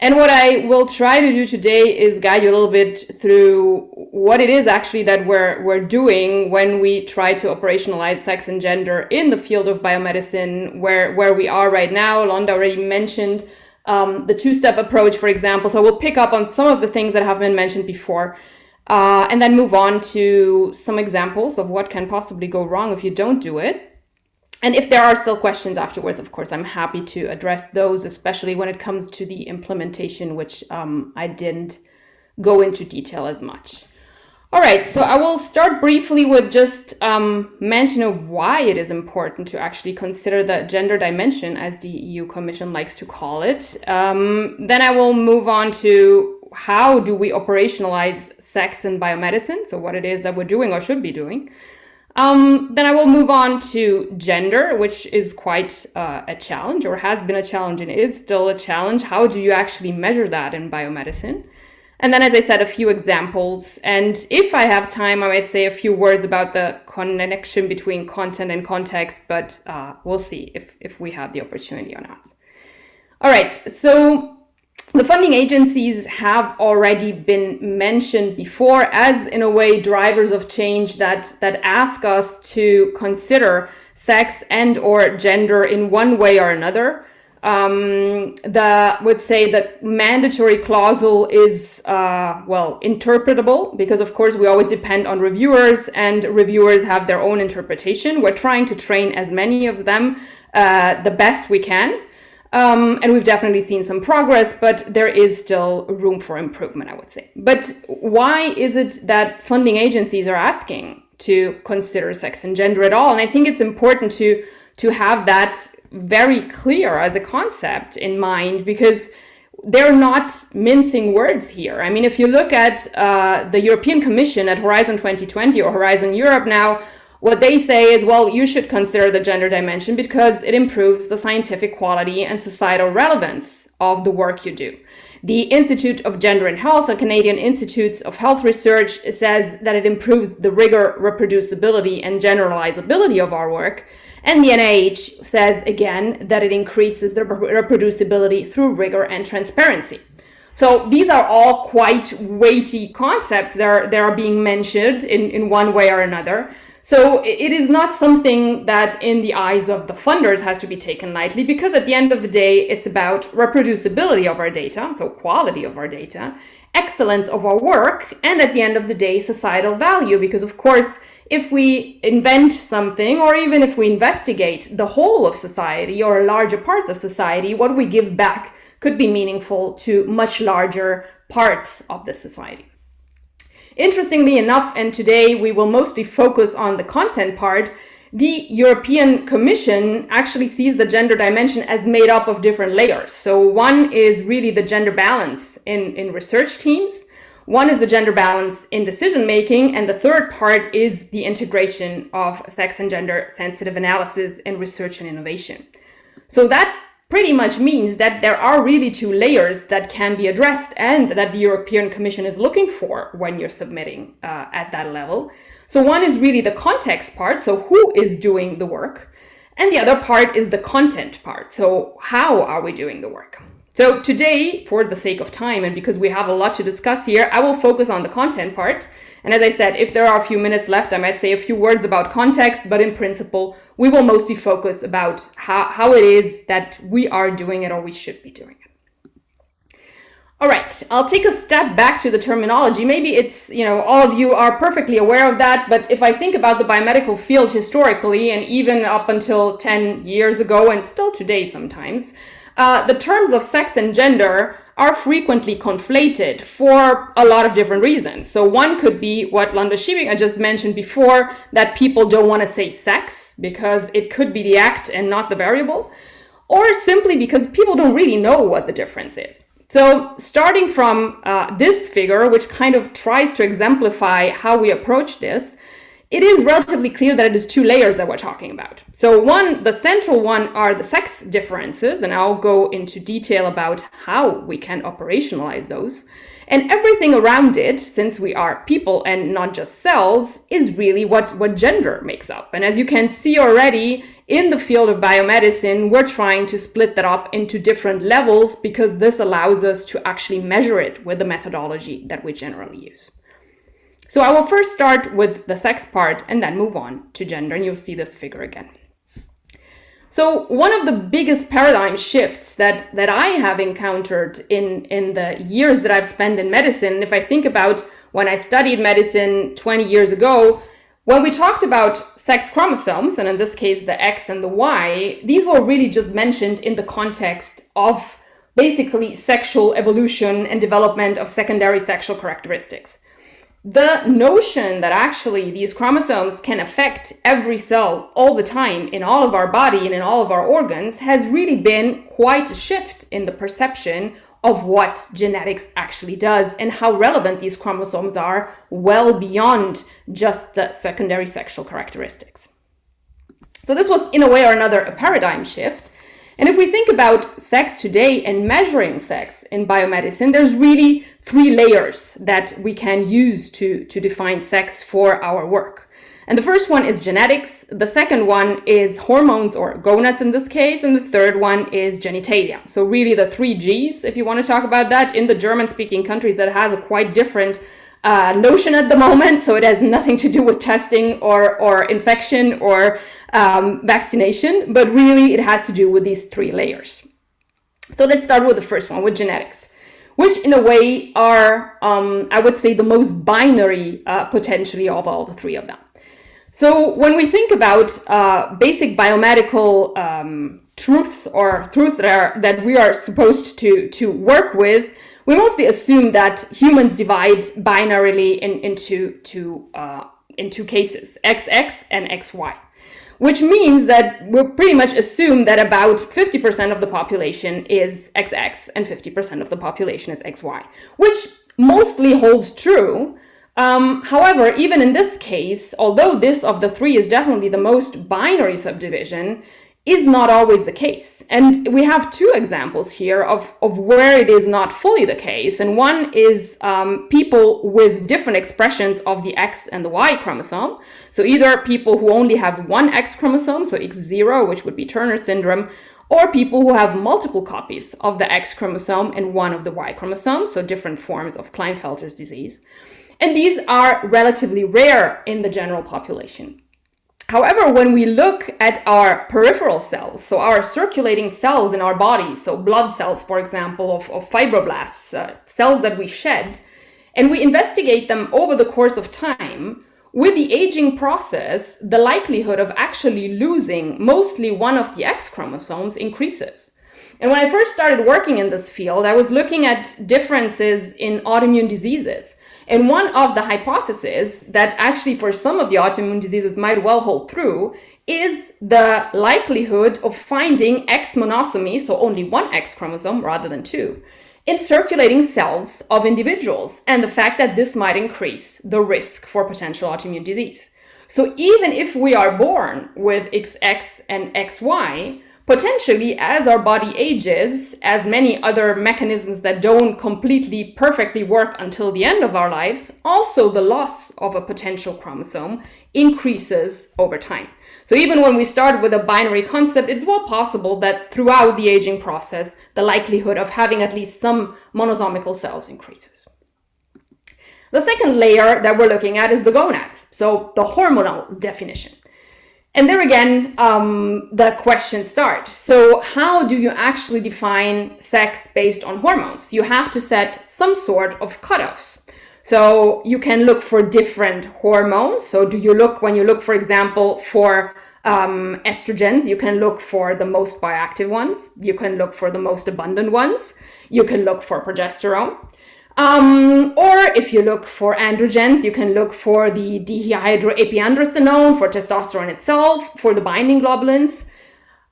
And what I will try to do today is guide you a little bit through what it is actually that we're doing when we try to operationalize sex and gender in the field of biomedicine, where we are right now. Londa already mentioned the two-step approach, for example. So we'll pick up on some of the things that have been mentioned before, and then move on to some examples of what can possibly go wrong if you don't do it. And if there are still questions afterwards, of course, I'm happy to address those, especially when it comes to the implementation, which I didn't go into detail as much. All right, so I will start briefly with just mention of why it is important to actually consider the gender dimension, as the EU Commission likes to call it. Then I will move on to how do we operationalize sex in biomedicine, so what it is that we're doing or should be doing. Then I will move on to gender, which is quite a challenge, or has been a challenge and is still a challenge. How do you actually measure that in biomedicine? And then, as I said, a few examples. And if I have time, I might say a few words about the connection between content and context, but we'll see if we have the opportunity or not. All right, so the funding agencies have already been mentioned before as, in a way, drivers of change that ask us to consider sex and or gender in one way or another. Would say that mandatory clausal is, interpretable, because of course we always depend on reviewers, and reviewers have their own interpretation. We're trying to train as many of them the best we can. And we've definitely seen some progress, but there is still room for improvement, I would say. But why is it that funding agencies are asking to consider sex and gender at all? And I think it's important to have that very clear as a concept in mind, because they're not mincing words here. I mean, if you look at the European Commission at Horizon 2020 or Horizon Europe now, what they say is, well, you should consider the gender dimension because it improves the scientific quality and societal relevance of the work you do. The Institute of Gender and Health, the Canadian Institute of Health Research, says that it improves the rigor, reproducibility, and generalizability of our work. And the NIH says, again, that it increases the reproducibility through rigor and transparency. So these are all quite weighty concepts that are being mentioned in one way or another. So it is not something that in the eyes of the funders has to be taken lightly, because at the end of the day, it's about reproducibility of our data, so quality of our data, excellence of our work, and at the end of the day, societal value. Because of course, if we invent something, or even if we investigate the whole of society or larger parts of society, what we give back could be meaningful to much larger parts of the society. Interestingly enough, and today we will mostly focus on the content part, the European Commission actually sees the gender dimension as made up of different layers. So one is really the gender balance in research teams. One is the gender balance in decision making. And the third part is the integration of sex and gender sensitive analysis in research and innovation. So that pretty much means that there are really two layers that can be addressed and that the European Commission is looking for when you're submitting at that level. So one is really the context part, so who is doing the work, and the other part is the content part, so how are we doing the work. So today, for the sake of time and because we have a lot to discuss here, I will focus on the content part. And as I said, if there are a few minutes left, I might say a few words about context, but in principle, we will mostly focus about how it is that we are doing it or we should be doing it. All right, I'll take a step back to the terminology. Maybe it's, all of you are perfectly aware of that, but if I think about the biomedical field historically, and even up until 10 years ago, and still today sometimes, the terms of sex and gender are frequently conflated for a lot of different reasons. So one could be what Londa Schibinga just mentioned before, that people don't want to say sex because it could be the act and not the variable, or simply because people don't really know what the difference is. So starting from this figure, which kind of tries to exemplify how we approach this, it is relatively clear that it is two layers that we're talking about. So the central one are the sex differences, and I'll go into detail about how we can operationalize those. And everything around it, since we are people and not just cells, is really what gender makes up. And as you can see already, in the field of biomedicine, we're trying to split that up into different levels because this allows us to actually measure it with the methodology that we generally use. So I will first start with the sex part and then move on to gender, and you'll see this figure again. So one of the biggest paradigm shifts that I have encountered in the years that I've spent in medicine, if I think about when I studied medicine 20 years ago, when we talked about sex chromosomes, and in this case the X and the Y, these were really just mentioned in the context of basically sexual evolution and development of secondary sexual characteristics. The notion that actually these chromosomes can affect every cell all the time in all of our body and in all of our organs has really been quite a shift in the perception of what genetics actually does and how relevant these chromosomes are well beyond just the secondary sexual characteristics. So this was in a way or another a paradigm shift. And if we think about sex today and measuring sex in biomedicine, there's really three layers that we can use to define sex for our work. And the first one is genetics, the second one is hormones or gonads in this case, and the third one is genitalia. So really the three Gs, if you want to talk about that, in the German-speaking countries that has a quite different notion at the moment, so it has nothing to do with testing or infection or vaccination, but really it has to do with these three layers. So let's start with the first one, with genetics, which in a way are, I would say, the most binary potentially of all the three of them. So when we think about basic biomedical truths or truths that we are supposed to work with, we mostly assume that humans divide binarily into two cases, XX and XY. which means that we'll pretty much assume that about 50% of the population is XX and 50% of the population is XY, which mostly holds true. However, even in this case, although this of the three is definitely the most binary subdivision, is not always the case. And we have two examples here of where it is not fully the case. And one is people with different expressions of the X and the Y chromosome. So either people who only have one X chromosome, so X0, which would be Turner syndrome, or people who have multiple copies of the X chromosome and one of the Y chromosome, so different forms of Klinefelter's disease. And these are relatively rare in the general population. However, when we look at our peripheral cells, so our circulating cells in our body, so blood cells, for example, of fibroblasts, cells that we shed, and we investigate them over the course of time, with the aging process, the likelihood of actually losing mostly one of the X chromosomes increases. And when I first started working in this field, I was looking at differences in autoimmune diseases. And one of the hypotheses that actually for some of the autoimmune diseases might well hold true is the likelihood of finding X monosomy, so only one X chromosome rather than two, in circulating cells of individuals, and the fact that this might increase the risk for potential autoimmune disease. So even if we are born with XX and XY, potentially, as our body ages, as many other mechanisms that don't completely perfectly work until the end of our lives, also the loss of a potential chromosome increases over time. So even when we start with a binary concept, it's well possible that throughout the aging process, the likelihood of having at least some monosomical cells increases. The second layer that we're looking at is the gonads, so the hormonal definition. And there again, the question starts. So how do you actually define sex based on hormones? You have to set some sort of cutoffs. So you can look for different hormones. So when you look, for example, for estrogens, you can look for the most bioactive ones. You can look for the most abundant ones. You can look for progesterone. Or if you look for androgens, you can look for the dihydroepiandrosterone, for testosterone itself, for the binding globulins.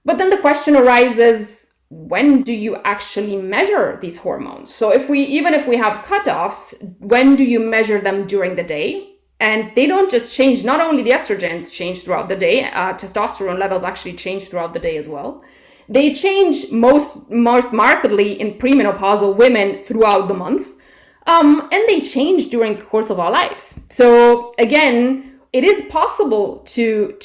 But then the question arises, when do you actually measure these hormones? So even if we have cutoffs, when do you measure them during the day? And they don't just change, not only the estrogens change throughout the day, testosterone levels actually change throughout the day as well. They change most markedly in premenopausal women throughout the months. And they change during the course of our lives. So again, it is possible to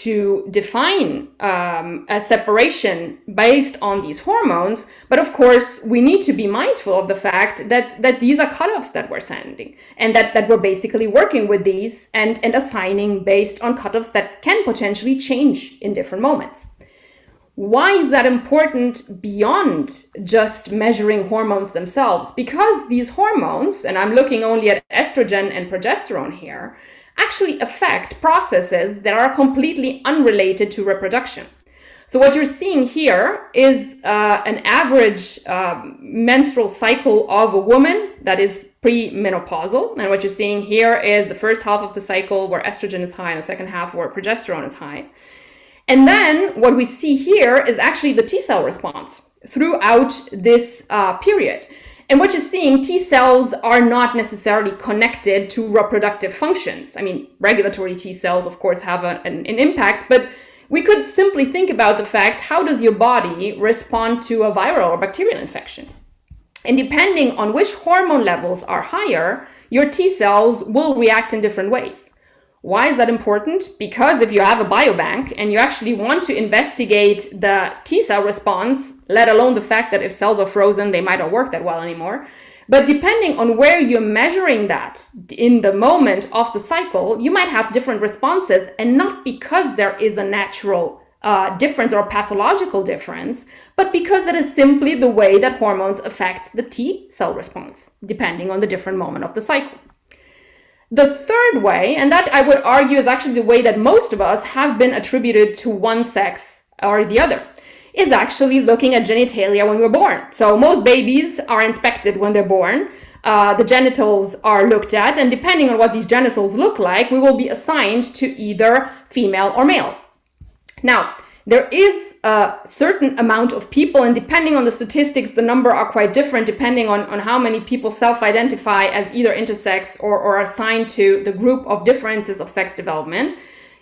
define a separation based on these hormones, but of course we need to be mindful of the fact that these are cutoffs that we're sending, and that we're basically working with these and assigning based on cutoffs that can potentially change in different moments. Why is that important beyond just measuring hormones themselves? Because these hormones, and I'm looking only at estrogen and progesterone here, actually affect processes that are completely unrelated to reproduction. So what you're seeing here is an average menstrual cycle of a woman that is premenopausal. And what you're seeing here is the first half of the cycle where estrogen is high and the second half where progesterone is high. And then what we see here is actually the T cell response throughout this period. And what you're seeing, T cells are not necessarily connected to reproductive functions. I mean, regulatory T cells, of course, have an impact, but we could simply think about the fact, how does your body respond to a viral or bacterial infection? And depending on which hormone levels are higher, your T cells will react in different ways. Why is that important? Because if you have a biobank and you actually want to investigate the T cell response, let alone the fact that if cells are frozen, they might not work that well anymore. But depending on where you're measuring that in the moment of the cycle, you might have different responses, and not because there is a natural difference or pathological difference, but because it is simply the way that hormones affect the T cell response, depending on the different moment of the cycle. The third way, and that I would argue is actually the way that most of us have been attributed to one sex or the other, is actually looking at genitalia when we're born. So most babies are inspected when they're born. The genitals are looked at, and depending on what these genitals look like, we will be assigned to either female or male. Now, there is a certain amount of people, and depending on the statistics, the number are quite different depending on how many people self-identify as either intersex or assigned to the group of differences of sex development.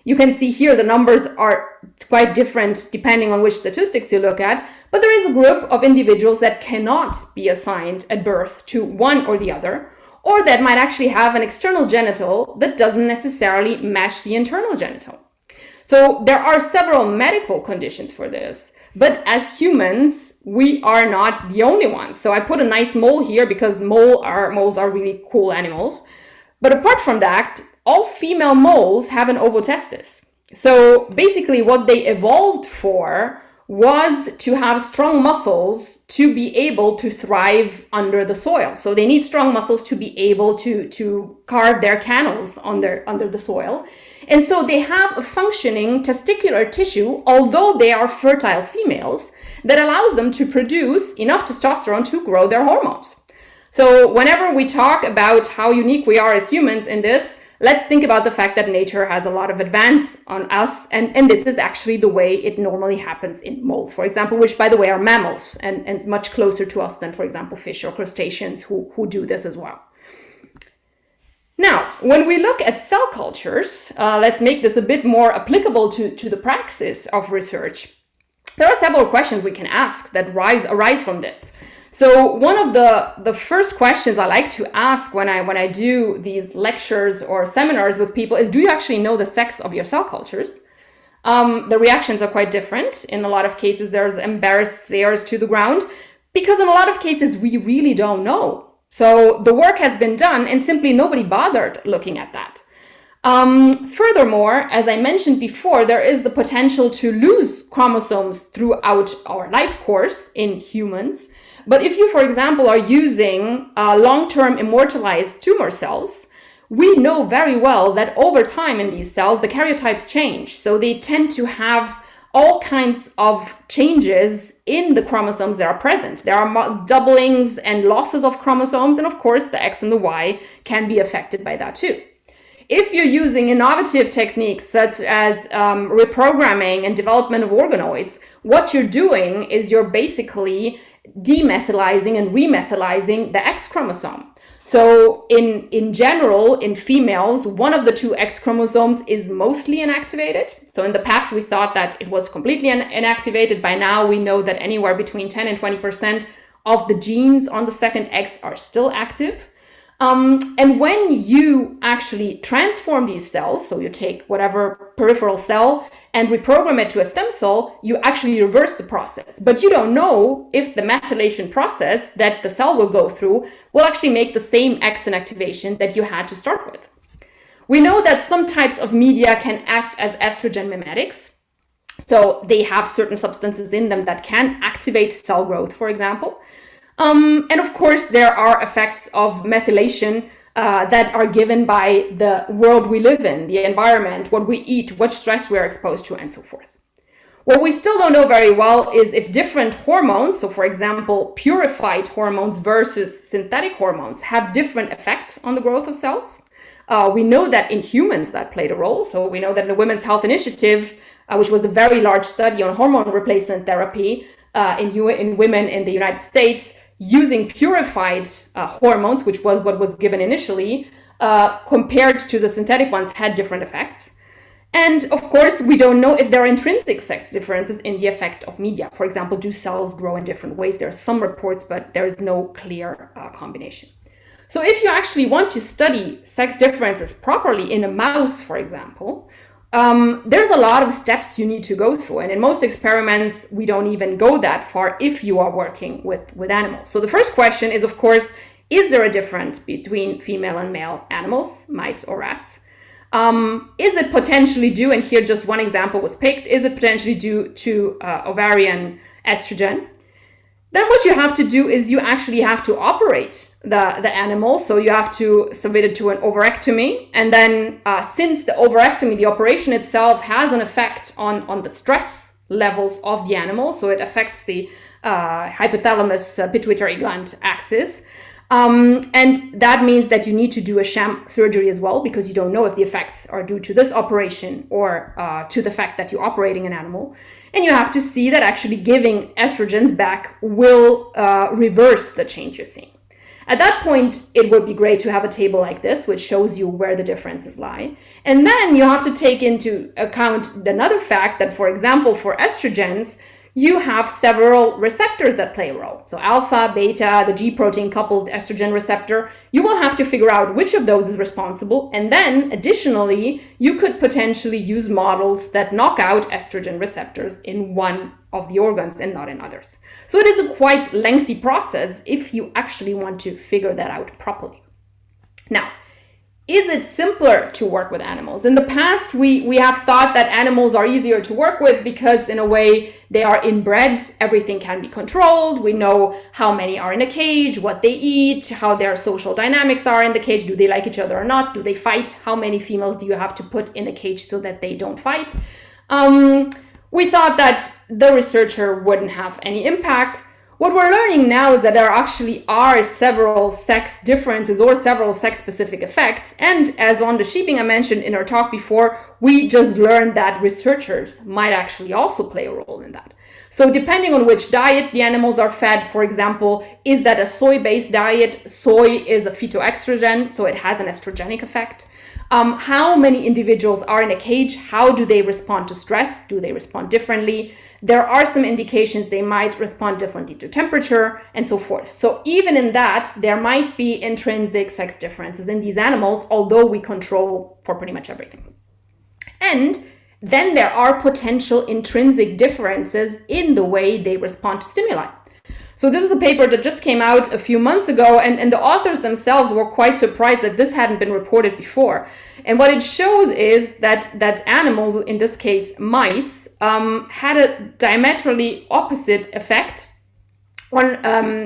You can see here the numbers are quite different depending on which statistics you look at, but there is a group of individuals that cannot be assigned at birth to one or the other, or that might actually have an external genital that doesn't necessarily match the internal genital. So there are several medical conditions for this, but as humans, we are not the only ones. So I put a nice mole here because moles are really cool animals. But apart from that, all female moles have an ovotestis. So basically what they evolved for was to have strong muscles to be able to thrive under the soil. So they need strong muscles to be able to carve their canals under the soil. And so they have a functioning testicular tissue, although they are fertile females, that allows them to produce enough testosterone to grow their hormones. So whenever we talk about how unique we are as humans in this, let's think about the fact that nature has a lot of advance on us, and this is actually the way it normally happens in moles, for example, which, by the way, are mammals and much closer to us than, for example, fish or crustaceans who do this as well. Now, when we look at cell cultures, let's make this a bit more applicable to the praxis of research. There are several questions we can ask that arise from this. So one of the first questions I like to ask when I do these lectures or seminars with people is, do you actually know the sex of your cell cultures? The reactions are quite different. In a lot of cases, there's embarrassed stares to the ground, because in a lot of cases, we really don't know. So the work has been done and simply nobody bothered looking at that. Furthermore, as I mentioned before, there is the potential to lose chromosomes throughout our life course in humans. But if you, for example, are using long-term immortalized tumor cells, we know very well that over time in these cells, the karyotypes change. So they tend to have all kinds of changes in the chromosomes that are present. There are doublings and losses of chromosomes, and of course the X and the Y can be affected by that too. If you're using innovative techniques such as reprogramming and development of organoids, what you're doing is you're basically demethylizing and remethylizing the X chromosome. So in general, in females, one of the two X chromosomes is mostly inactivated. So in the past, we thought that it was completely inactivated. By now, we know that anywhere between 10 and 20% of the genes on the second X are still active. And when you actually transform these cells, so you take whatever peripheral cell and reprogram it to a stem cell, you actually reverse the process. But you don't know if the methylation process that the cell will go through will actually make the same X inactivation that you had to start with. We know that some types of media can act as estrogen mimetics. So they have certain substances in them that can activate cell growth, for example. And of course, there are effects of methylation that are given by the world we live in, the environment, what we eat, what stress we are exposed to, and so forth. What we still don't know very well is if different hormones, so for example, purified hormones versus synthetic hormones, have different effect on the growth of cells. We know that in humans that played a role. So we know that in the Women's Health Initiative, which was a very large study on hormone replacement therapy in women in the United States, using purified hormones, which was what was given initially, compared to the synthetic ones, had different effects. And of course, we don't know if there are intrinsic sex differences in the effect of media. For example, do cells grow in different ways? There are some reports, but there is no clear combination. So if you actually want to study sex differences properly in a mouse, for example, there's a lot of steps you need to go through. And in most experiments, we don't even go that far if you are working with animals. So the first question is, of course, is there a difference between female and male animals, mice or rats? Is it potentially due, and here just one example was picked, is it potentially due to ovarian estrogen? Then what you have to do is you actually have to operate the animal. So you have to submit it to an ovarectomy. And then since the ovarectomy, the operation itself has an effect on the stress levels of the animal. So it affects the hypothalamus pituitary gland axis. And that means that you need to do a sham surgery as well, because you don't know if the effects are due to this operation or to the fact that you're operating an animal. And you have to see that actually giving estrogens back will reverse the change you're seeing. At that point, it would be great to have a table like this, which shows you where the differences lie. And then you have to take into account another fact that, for example, for estrogens, you have several receptors that play a role. So alpha, beta, the G protein coupled estrogen receptor, you will have to figure out which of those is responsible. And then additionally, you could potentially use models that knock out estrogen receptors in one of the organs and not in others. So it is a quite lengthy process if you actually want to figure that out properly. Now, is it simpler to work with animals? In the past, we have thought that animals are easier to work with because in a way they are inbred, everything can be controlled. We know how many are in a cage, what they eat, how their social dynamics are in the cage. Do they like each other or not? Do they fight? How many females do you have to put in a cage so that they don't fight? We thought that the researcher wouldn't have any impact. What we're learning now is that there actually are several sex differences or several sex-specific effects. And as Londa Scheepinga mentioned in her talk before, we just learned that researchers might actually also play a role in that. So depending on which diet the animals are fed, for example, is that a soy-based diet? Soy is a phytoestrogen, so it has an estrogenic effect. How many individuals are in a cage? How do they respond to stress? Do they respond differently? There are some indications they might respond differently to temperature and so forth. So even in that, there might be intrinsic sex differences in these animals, although we control for pretty much everything. And then there are potential intrinsic differences in the way they respond to stimuli. So this is a paper that just came out a few months ago, and the authors themselves were quite surprised that this hadn't been reported before. And what it shows is that animals, in this case mice, had a diametrally opposite effect on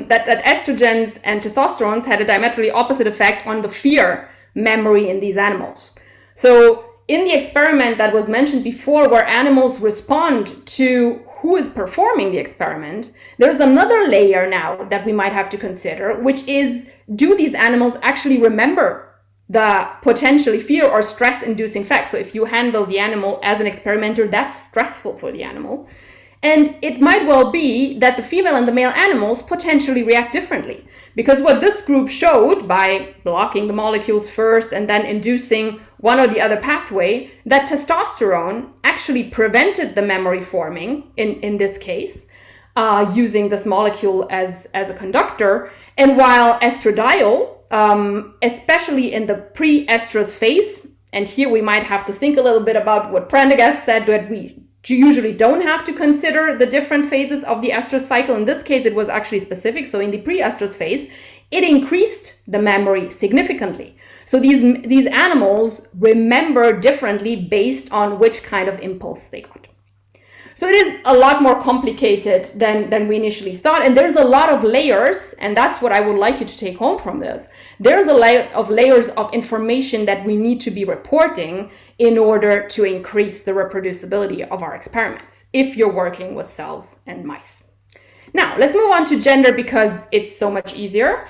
that estrogens and testosterones had a diametrically opposite effect on the fear memory in these animals. So in the experiment that was mentioned before, where animals respond to who is performing the experiment, there's another layer now that we might have to consider, which is, do these animals actually remember the potentially fear or stress inducing fact? So if you handle the animal as an experimenter, that's stressful for the animal. And it might well be that the female and the male animals potentially react differently, because what this group showed by blocking the molecules first and then inducing one or the other pathway, that testosterone actually prevented the memory forming in this case, using this molecule as a conductor. And while estradiol, especially in the pre-estrous phase, and here we might have to think a little bit about what Prendergast said, that we usually don't have to consider the different phases of the estrous cycle. In this case, it was actually specific. So in the pre-estrous phase, it increased the memory significantly. So these animals remember differently based on which kind of impulse they got. So it is a lot more complicated than we initially thought. And there's a lot of layers, and that's what I would like you to take home from this. There's a layer of layers of information that we need to be reporting in order to increase the reproducibility of our experiments, if you're working with cells and mice. Now, let's move on to gender because it's so much easier.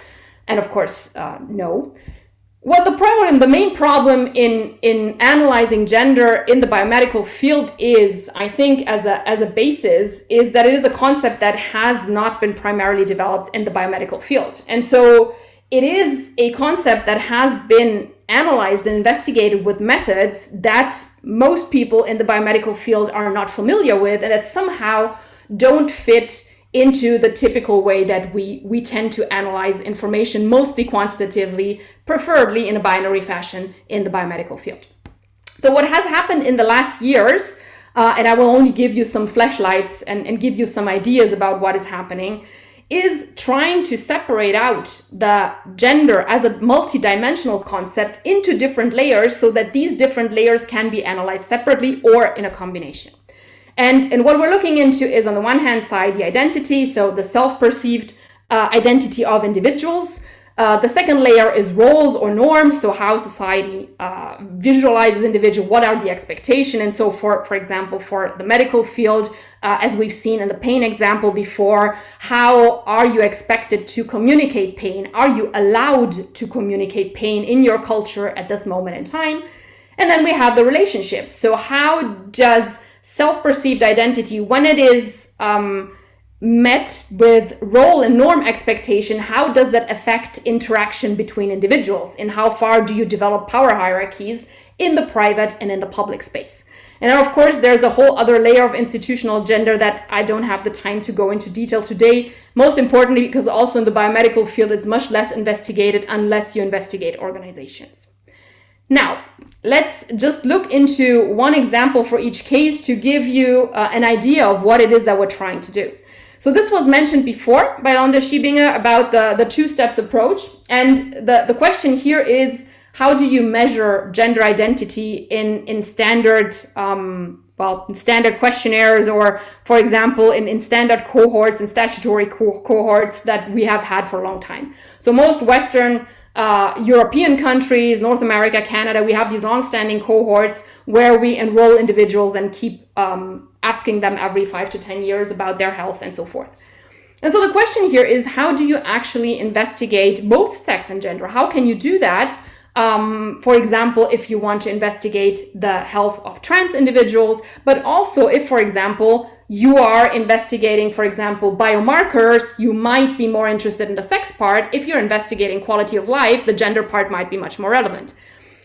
And of course, no. Well, the main problem in analyzing gender in the biomedical field is, I think, as a basis, is that it is a concept that has not been primarily developed in the biomedical field. And so it is a concept that has been analyzed and investigated with methods that most people in the biomedical field are not familiar with, and that somehow don't fit into the typical way that we tend to analyze information, mostly quantitatively, preferably in a binary fashion in the biomedical field. So what has happened in the last years, and I will only give you some flashlights and give you some ideas about what is happening, is trying to separate out the gender as a multidimensional concept into different layers so that these different layers can be analyzed separately or in a combination. And what we're looking into is, on the one hand side, the identity, so the self-perceived identity of individuals, The second layer is roles or norms, so how society visualizes individual, what are the expectations, and so for example, for the medical field, as we've seen in the pain example before, how are you expected to communicate pain? Are you allowed to communicate pain in your culture at this moment in time? And then we have the relationships. So how does self-perceived identity, when it is met with role and norm expectation, how does that affect interaction between individuals, and how far do you develop power hierarchies in the private and in the public space? And then of course there's a whole other layer of institutional gender that I don't have the time to go into detail today, most importantly because also in the biomedical field it's much less investigated unless you investigate organizations. Now, let's just look into one example for each case to give you an idea of what it is that we're trying to do. So this was mentioned before by Londa Schiebinger about the two-steps approach. And the question here is, how do you measure gender identity in standard, standard questionnaires, or for example, in standard cohorts and statutory cohorts that we have had for a long time. So most Western European countries, North America, Canada, we have these long-standing cohorts where we enroll individuals and keep asking them every 5 to 10 years about their health and so forth. And so the question here is, how do you actually investigate both sex and gender? How can you do that? For example, if you want to investigate the health of trans individuals, but also if, for example, you are investigating, for example, biomarkers, you might be more interested in the sex part. If you're investigating quality of life, the gender part might be much more relevant.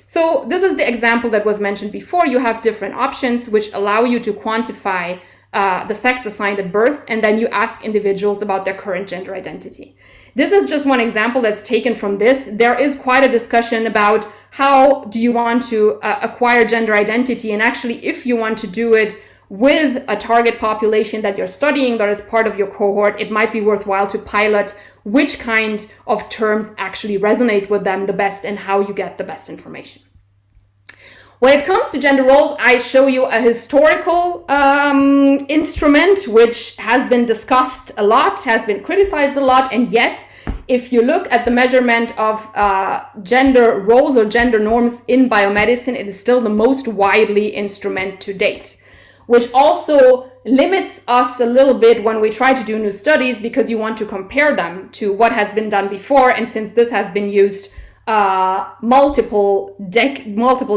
So this is the example that was mentioned before. You have different options which allow you to quantify the sex assigned at birth, and then you ask individuals about their current gender identity. This is just one example that's taken from this. There is quite a discussion about how do you want to acquire gender identity, and actually if you want to do it with a target population that you're studying that is part of your cohort, it might be worthwhile to pilot which kind of terms actually resonate with them the best and how you get the best information. When it comes to gender roles, I show you a historical instrument which has been discussed a lot, has been criticized a lot, and yet if you look at the measurement of gender roles or gender norms in biomedicine, it is still the most widely instrument to date, which also limits us a little bit when we try to do new studies because you want to compare them to what has been done before. And since this has been used multiple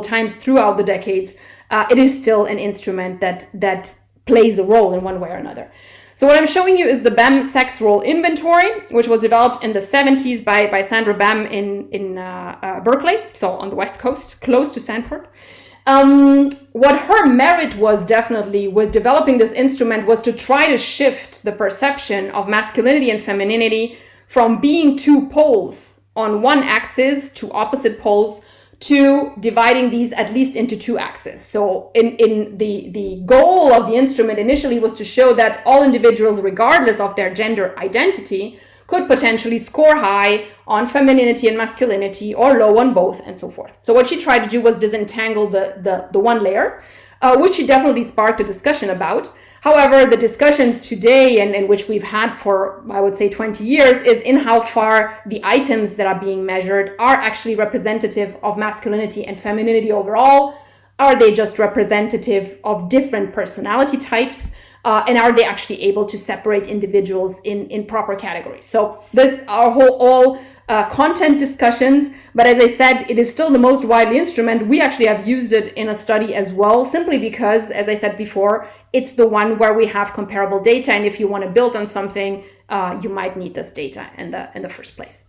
times throughout the decades, it is still an instrument that plays a role in one way or another. So what I'm showing you is the BEM sex role inventory, which was developed in the 70s by Sandra Bem in Berkeley, so on the West Coast, close to Stanford. What her merit was definitely with developing this instrument was to try to shift the perception of masculinity and femininity from being two poles on one axis to opposite poles to dividing these at least into two axes. So in the goal of the instrument initially was to show that all individuals, regardless of their gender identity, could potentially score high on femininity and masculinity or low on both and so forth. So what she tried to do was disentangle the one layer, which she definitely sparked a discussion about. However, the discussions today and in which we've had for, I would say, 20 years is in how far the items that are being measured are actually representative of masculinity and femininity overall. Are they just representative of different personality types? And are they actually able to separate individuals in proper categories? So this are all content discussions, but as I said, it is still the most widely instrument. We actually have used it in a study as well, simply because, as I said before, it's the one where we have comparable data, and if you want to build on something, you might need this data in the first place.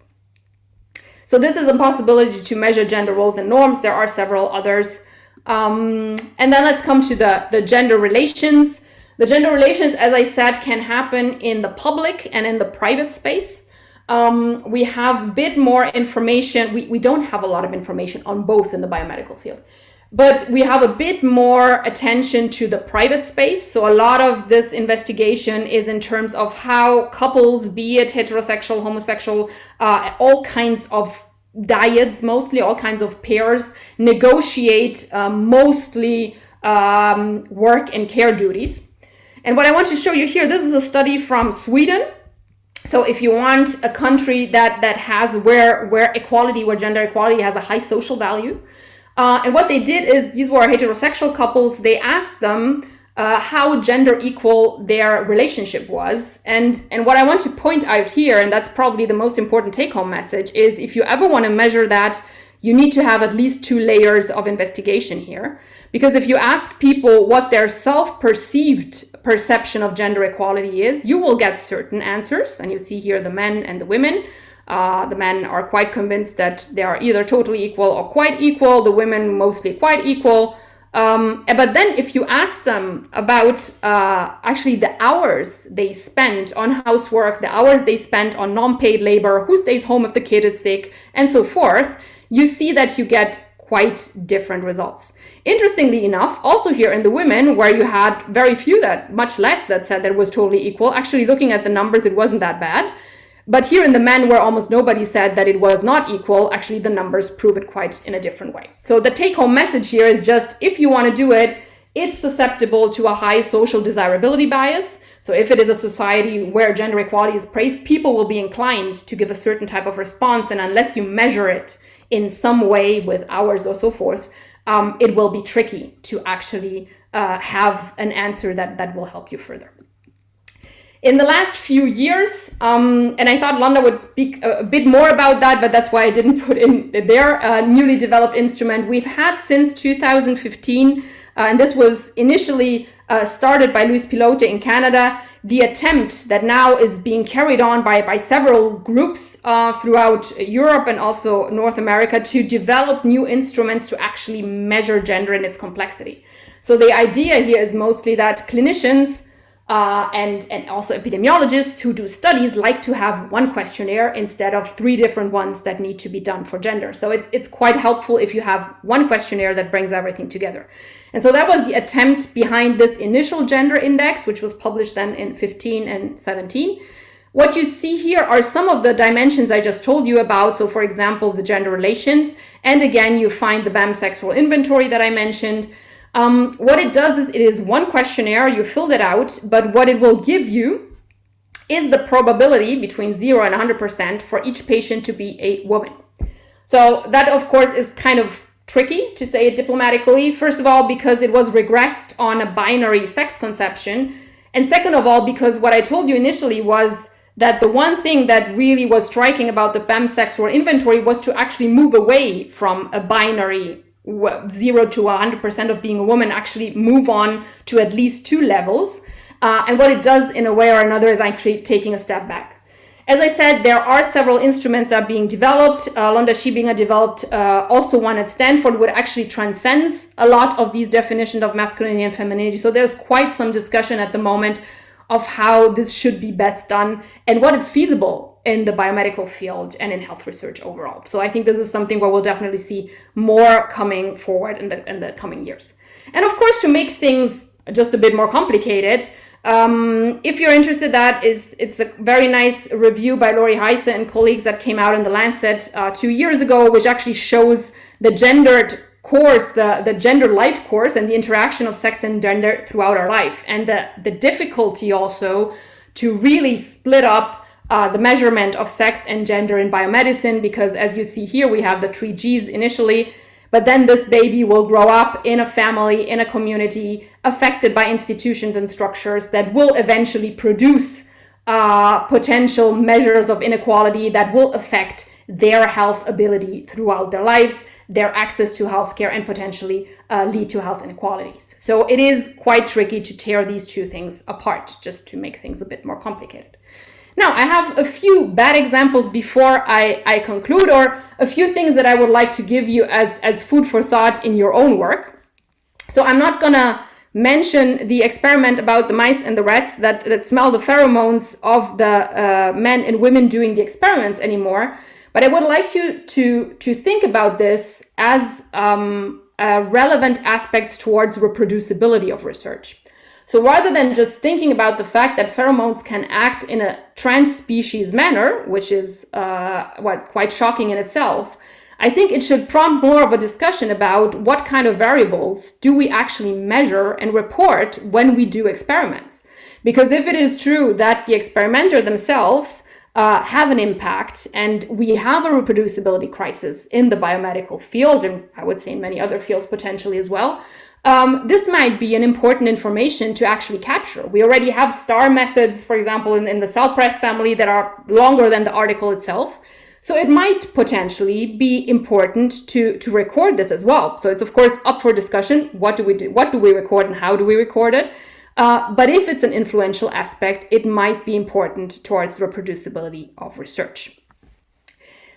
So this is a possibility to measure gender roles and norms. There are several others. And then let's come to the gender relations. The gender relations, as I said, can happen in the public and in the private space. We have a bit more information. We don't have a lot of information on both in the biomedical field, but we have a bit more attention to the private space. So a lot of this investigation is in terms of how couples, be it heterosexual, homosexual, all kinds of dyads, mostly all kinds of pairs, negotiate mostly work and care duties. And what I want to show you here, this is a study from Sweden. So if you want a country that has where gender equality has a high social value, and what they did is, these were heterosexual couples, they asked them how gender equal their relationship was. And what I want to point out here, and that's probably the most important take-home message, is if you ever want to measure that, you need to have at least 2 layers of investigation here. Because if you ask people what their self-perceived perception of gender equality is, you will get certain answers. And you see here the men and the women. The men are quite convinced that they are either totally equal or quite equal. The women mostly quite equal. But then if you ask them about actually the hours they spend on housework, the hours they spend on non-paid labor, who stays home if the kid is sick, and so forth, you see that you get quite different results. Interestingly enough, also here in the women, where you had very few, much less that said that it was totally equal, actually looking at the numbers, it wasn't that bad. But here in the men, where almost nobody said that it was not equal, actually the numbers prove it quite in a different way. So the take-home message here is just, if you want to do it, it's susceptible to a high social desirability bias. So if it is a society where gender equality is praised, people will be inclined to give a certain type of response. And unless you measure it in some way with hours or so forth, it will be tricky to actually have an answer that will help you further. In the last few years, and I thought Londa would speak a bit more about that, but that's why I didn't put in their newly developed instrument. We've had since 2015, and this was initially started by Luis Pilote in Canada, the attempt that now is being carried on by several groups throughout Europe and also North America to develop new instruments to actually measure gender in its complexity. So the idea here is mostly that clinicians and also epidemiologists who do studies like to have one questionnaire instead of 3 different ones that need to be done for gender. So it's quite helpful if you have one questionnaire that brings everything together. And so that was the attempt behind this initial gender index, which was published then in 15 and 17. What you see here are some of the dimensions I just told you about. So for example, the gender relations. And again, you find the BAM sexual inventory that I mentioned. What it does is it is one questionnaire, you filled it out, but what it will give you is the probability between 0 and 100% for each patient to be a woman. So that, of course, is kind of tricky, to say it diplomatically. First of all, because it was regressed on a binary sex conception. And second of all, because what I told you initially was that the one thing that really was striking about the BAM sexual inventory was to actually move away from a binary 0 to 100% of being a woman, actually move on to at least 2 levels. And what it does in a way or another is actually taking a step back. As I said, there are several instruments that are being developed. Londa Schiebinger developed also one at Stanford, which actually transcends a lot of these definitions of masculinity and femininity. So there's quite some discussion at the moment of how this should be best done and what is feasible in the biomedical field and in health research overall. So I think this is something where we'll definitely see more coming forward in the coming years. And of course, to make things just a bit more complicated, if you're interested, it's a very nice review by Lori Heise and colleagues that came out in the Lancet 2 years ago, which actually shows the gendered course, the gender life course and the interaction of sex and gender throughout our life, and the difficulty also to really split up the measurement of sex and gender in biomedicine, because as you see here, we have the 3 Gs initially, but then this baby will grow up in a family, in a community, affected by institutions and structures that will eventually produce potential measures of inequality that will affect their health ability throughout their lives, their access to healthcare, and potentially lead to health inequalities. So it is quite tricky to tear these 2 things apart, just to make things a bit more complicated. Now, I have a few bad examples before I conclude, or a few things that I would like to give you as food for thought in your own work. So I'm not gonna mention the experiment about the mice and the rats that smell the pheromones of the men and women doing the experiments anymore, but I would like you to think about this as relevant aspects towards reproducibility of research. So rather than just thinking about the fact that pheromones can act in a trans-species manner, which is quite shocking in itself, I think it should prompt more of a discussion about what kind of variables do we actually measure and report when we do experiments. Because if it is true that the experimenter themselves have an impact, and we have a reproducibility crisis in the biomedical field, and I would say in many other fields potentially as well, this might be an important information to actually capture. We already have STAR methods, for example, in the CellPress family that are longer than the article itself. So it might potentially be important to record this as well. So it's of course up for discussion. What do we do? What do we record and how do we record it? But if it's an influential aspect, it might be important towards reproducibility of research.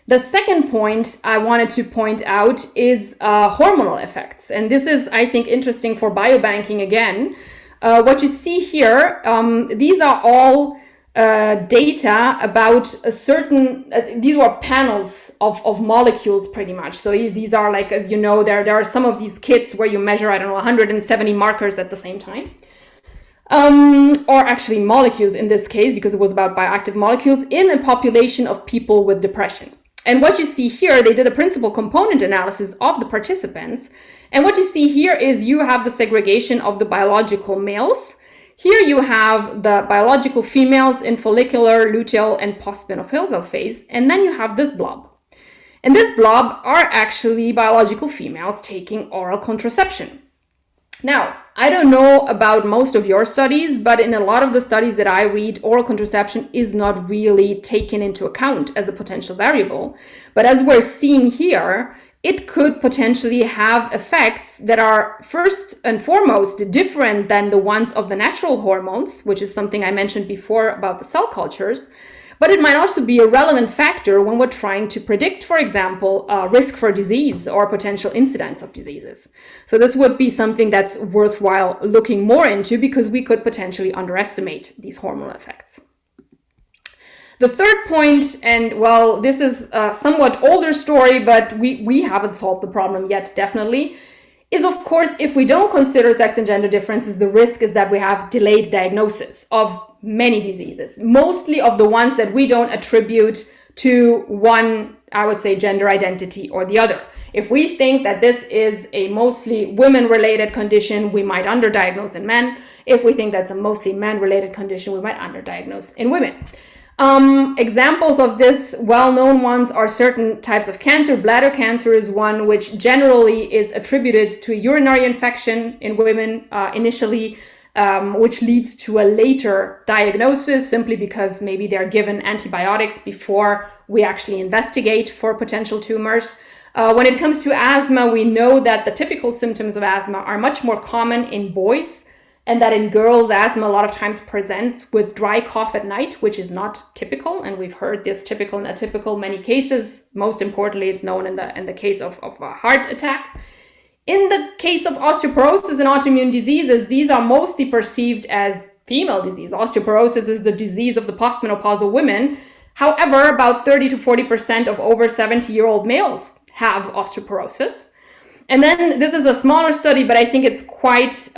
The second point I wanted to point out is hormonal effects. And this is, I think, interesting for biobanking again. What you see here, these are all data about a certain, these were panels of molecules pretty much. So these are like, as you know, there are some of these kits where you measure, I don't know, 170 markers at the same time. Or actually molecules in this case, because it was about bioactive molecules in a population of people with depression. And what you see here, they did a principal component analysis of the participants. And what you see here is you have the segregation of the biological males. Here you have the biological females in follicular, luteal, and post-menopausal phase. And then you have this blob. And this blob are actually biological females taking oral contraception. Now, I don't know about most of your studies, but in a lot of the studies that I read, oral contraception is not really taken into account as a potential variable. But as we're seeing here, it could potentially have effects that are first and foremost different than the ones of the natural hormones, which is something I mentioned before about the cell cultures. But it might also be a relevant factor when we're trying to predict, for example, risk for disease or potential incidence of diseases. So this would be something that's worthwhile looking more into, because we could potentially underestimate these hormonal effects. The third point, and well, this is a somewhat older story, but we haven't solved the problem yet, definitely, is of course, if we don't consider sex and gender differences, the risk is that we have delayed diagnosis of many diseases, mostly of the ones that we don't attribute to one, I would say, gender identity or the other. If we think that this is a mostly women-related condition, we might underdiagnose in men. If we think that's a mostly men-related condition, we might underdiagnose in women. Examples of this, well-known ones, are certain types of cancer. Bladder cancer is one which generally is attributed to a urinary infection in women initially, which leads to a later diagnosis simply because maybe they're given antibiotics before we actually investigate for potential tumors. When it comes to asthma, we know that the typical symptoms of asthma are much more common in boys, and that in girls, asthma a lot of times presents with dry cough at night, which is not typical. And we've heard this typical and atypical many cases. Most importantly, it's known in the case of a heart attack. In the case of osteoporosis and autoimmune diseases, these are mostly perceived as female disease. Osteoporosis is the disease of the postmenopausal women. However, about 30 to 40% of over 70-year-old males have osteoporosis. And then this is a smaller study, but I think it's quite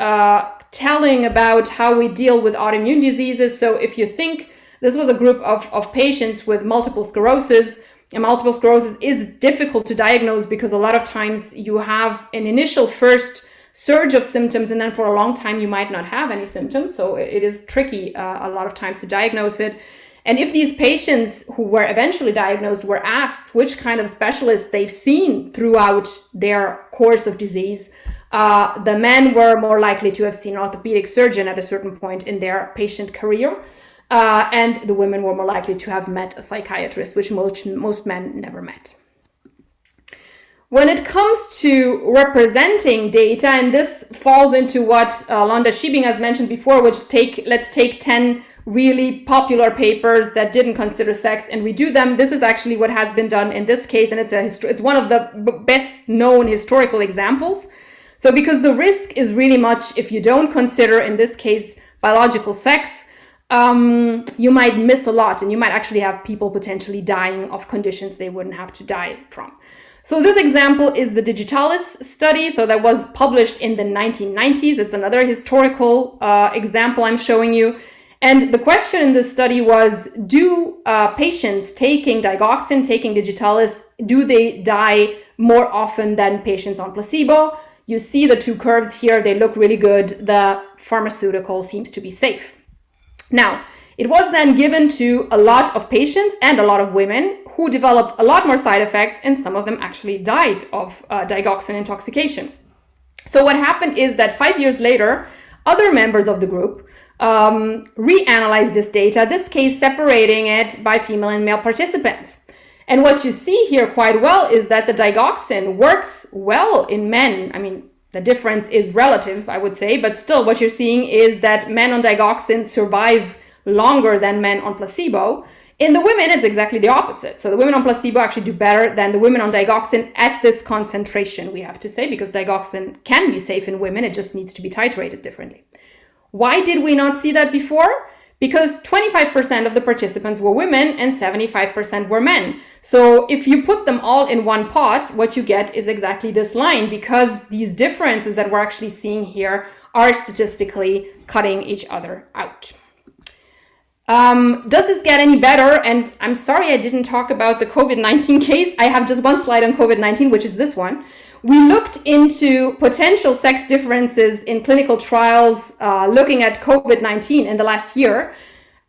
telling about how we deal with autoimmune diseases. So if you think this was a group of patients with multiple sclerosis, and multiple sclerosis is difficult to diagnose because a lot of times you have an initial first surge of symptoms, and then for a long time you might not have any symptoms. So it is tricky a lot of times to diagnose it. And if these patients who were eventually diagnosed were asked which kind of specialists they've seen throughout their course of disease, the men were more likely to have seen an orthopedic surgeon at a certain point in their patient career. And the women were more likely to have met a psychiatrist, which most men never met. When it comes to representing data, and this falls into what Londa Shibing has mentioned before, which let's take 10 really popular papers that didn't consider sex and redo them. This is actually what has been done in this case, and it's one of the best known historical examples. So because the risk is really much, if you don't consider, in this case, biological sex, you might miss a lot, and you might actually have people potentially dying of conditions they wouldn't have to die from. So this example is the Digitalis study. So that was published in the 1990s. It's another historical example I'm showing you. And the question in this study was, do patients taking digoxin, taking Digitalis, do they die more often than patients on placebo? You see the two curves here. They look really good. The pharmaceutical seems to be safe. Now, it was then given to a lot of patients and a lot of women who developed a lot more side effects, and some of them actually died of digoxin intoxication. So what happened is that 5 years later, other members of the group reanalyzed this data, this case separating it by female and male participants. And what you see here quite well is that the digoxin works well in men. I mean, the difference is relative, I would say, but still what you're seeing is that men on digoxin survive longer than men on placebo. In the women, it's exactly the opposite. So the women on placebo actually do better than the women on digoxin at this concentration, we have to say, because digoxin can be safe in women, it just needs to be titrated differently. Why did we not see that before? Because 25% of the participants were women and 75% were men. So if you put them all in one pot, what you get is exactly this line, because these differences that we're actually seeing here are statistically cutting each other out. Does this get any better? And I'm sorry I didn't talk about the COVID-19 case. I have just one slide on COVID-19, which is this one. We looked into potential sex differences in clinical trials looking at COVID-19 in the last year,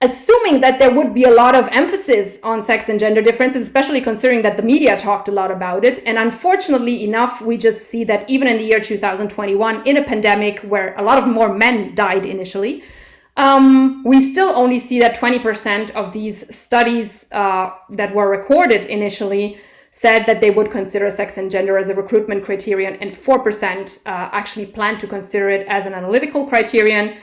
assuming that there would be a lot of emphasis on sex and gender differences, especially considering that the media talked a lot about it. And unfortunately enough, we just see that even in the year 2021, in a pandemic where a lot of more men died initially, we still only see that 20% of these studies that were recorded initially said that they would consider sex and gender as a recruitment criterion, and 4% actually plan to consider it as an analytical criterion.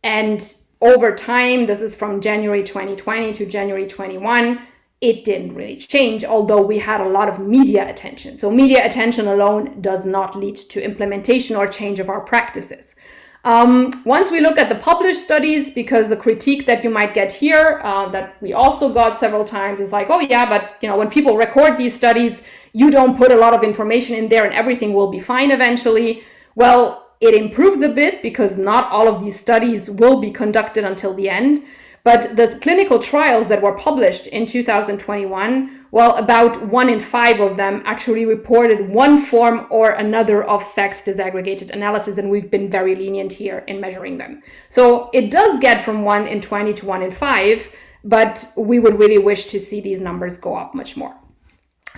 And over time, this is from January 2020 to January 21, it didn't really change, although we had a lot of media attention. So media attention alone does not lead to implementation or change of our practices. Once we look at the published studies, because the critique that you might get here, that we also got several times, is like, oh yeah, but when people record these studies, you don't put a lot of information in there and everything will be fine eventually. Well, it improves a bit because not all of these studies will be conducted until the end. But the clinical trials that were published in 2021, well, about 1 in 5 of them actually reported one form or another of sex disaggregated analysis, and we've been very lenient here in measuring them. So it does get from 1 in 20 to 1 in 5, but we would really wish to see these numbers go up much more.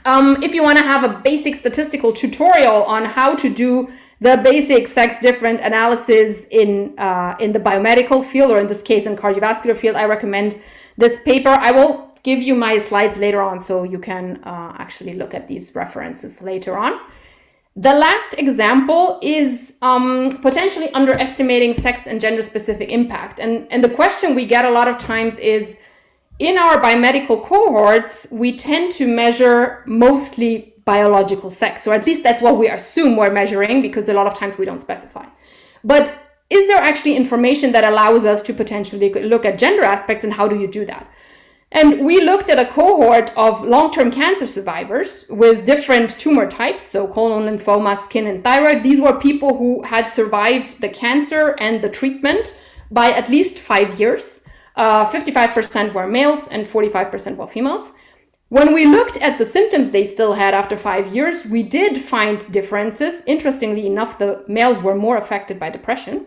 If you want to have a basic statistical tutorial on how to do the basic sex different analysis in the biomedical field, or in this case in cardiovascular field, I recommend this paper. I will give you my slides later on so you can actually look at these references later on. The last example is potentially underestimating sex and gender specific impact. And the question we get a lot of times is, in our biomedical cohorts, we tend to measure mostly biological sex, or at least that's what we assume we're measuring, because a lot of times we don't specify. But is there actually information that allows us to potentially look at gender aspects, and how do you do that? And we looked at a cohort of long-term cancer survivors with different tumor types, so colon, lymphoma, skin, and thyroid. These were people who had survived the cancer and the treatment by at least 5 years. 55% were males and 45% were females. When we looked at the symptoms they still had after 5 years, we did find differences. Interestingly enough, the males were more affected by depression.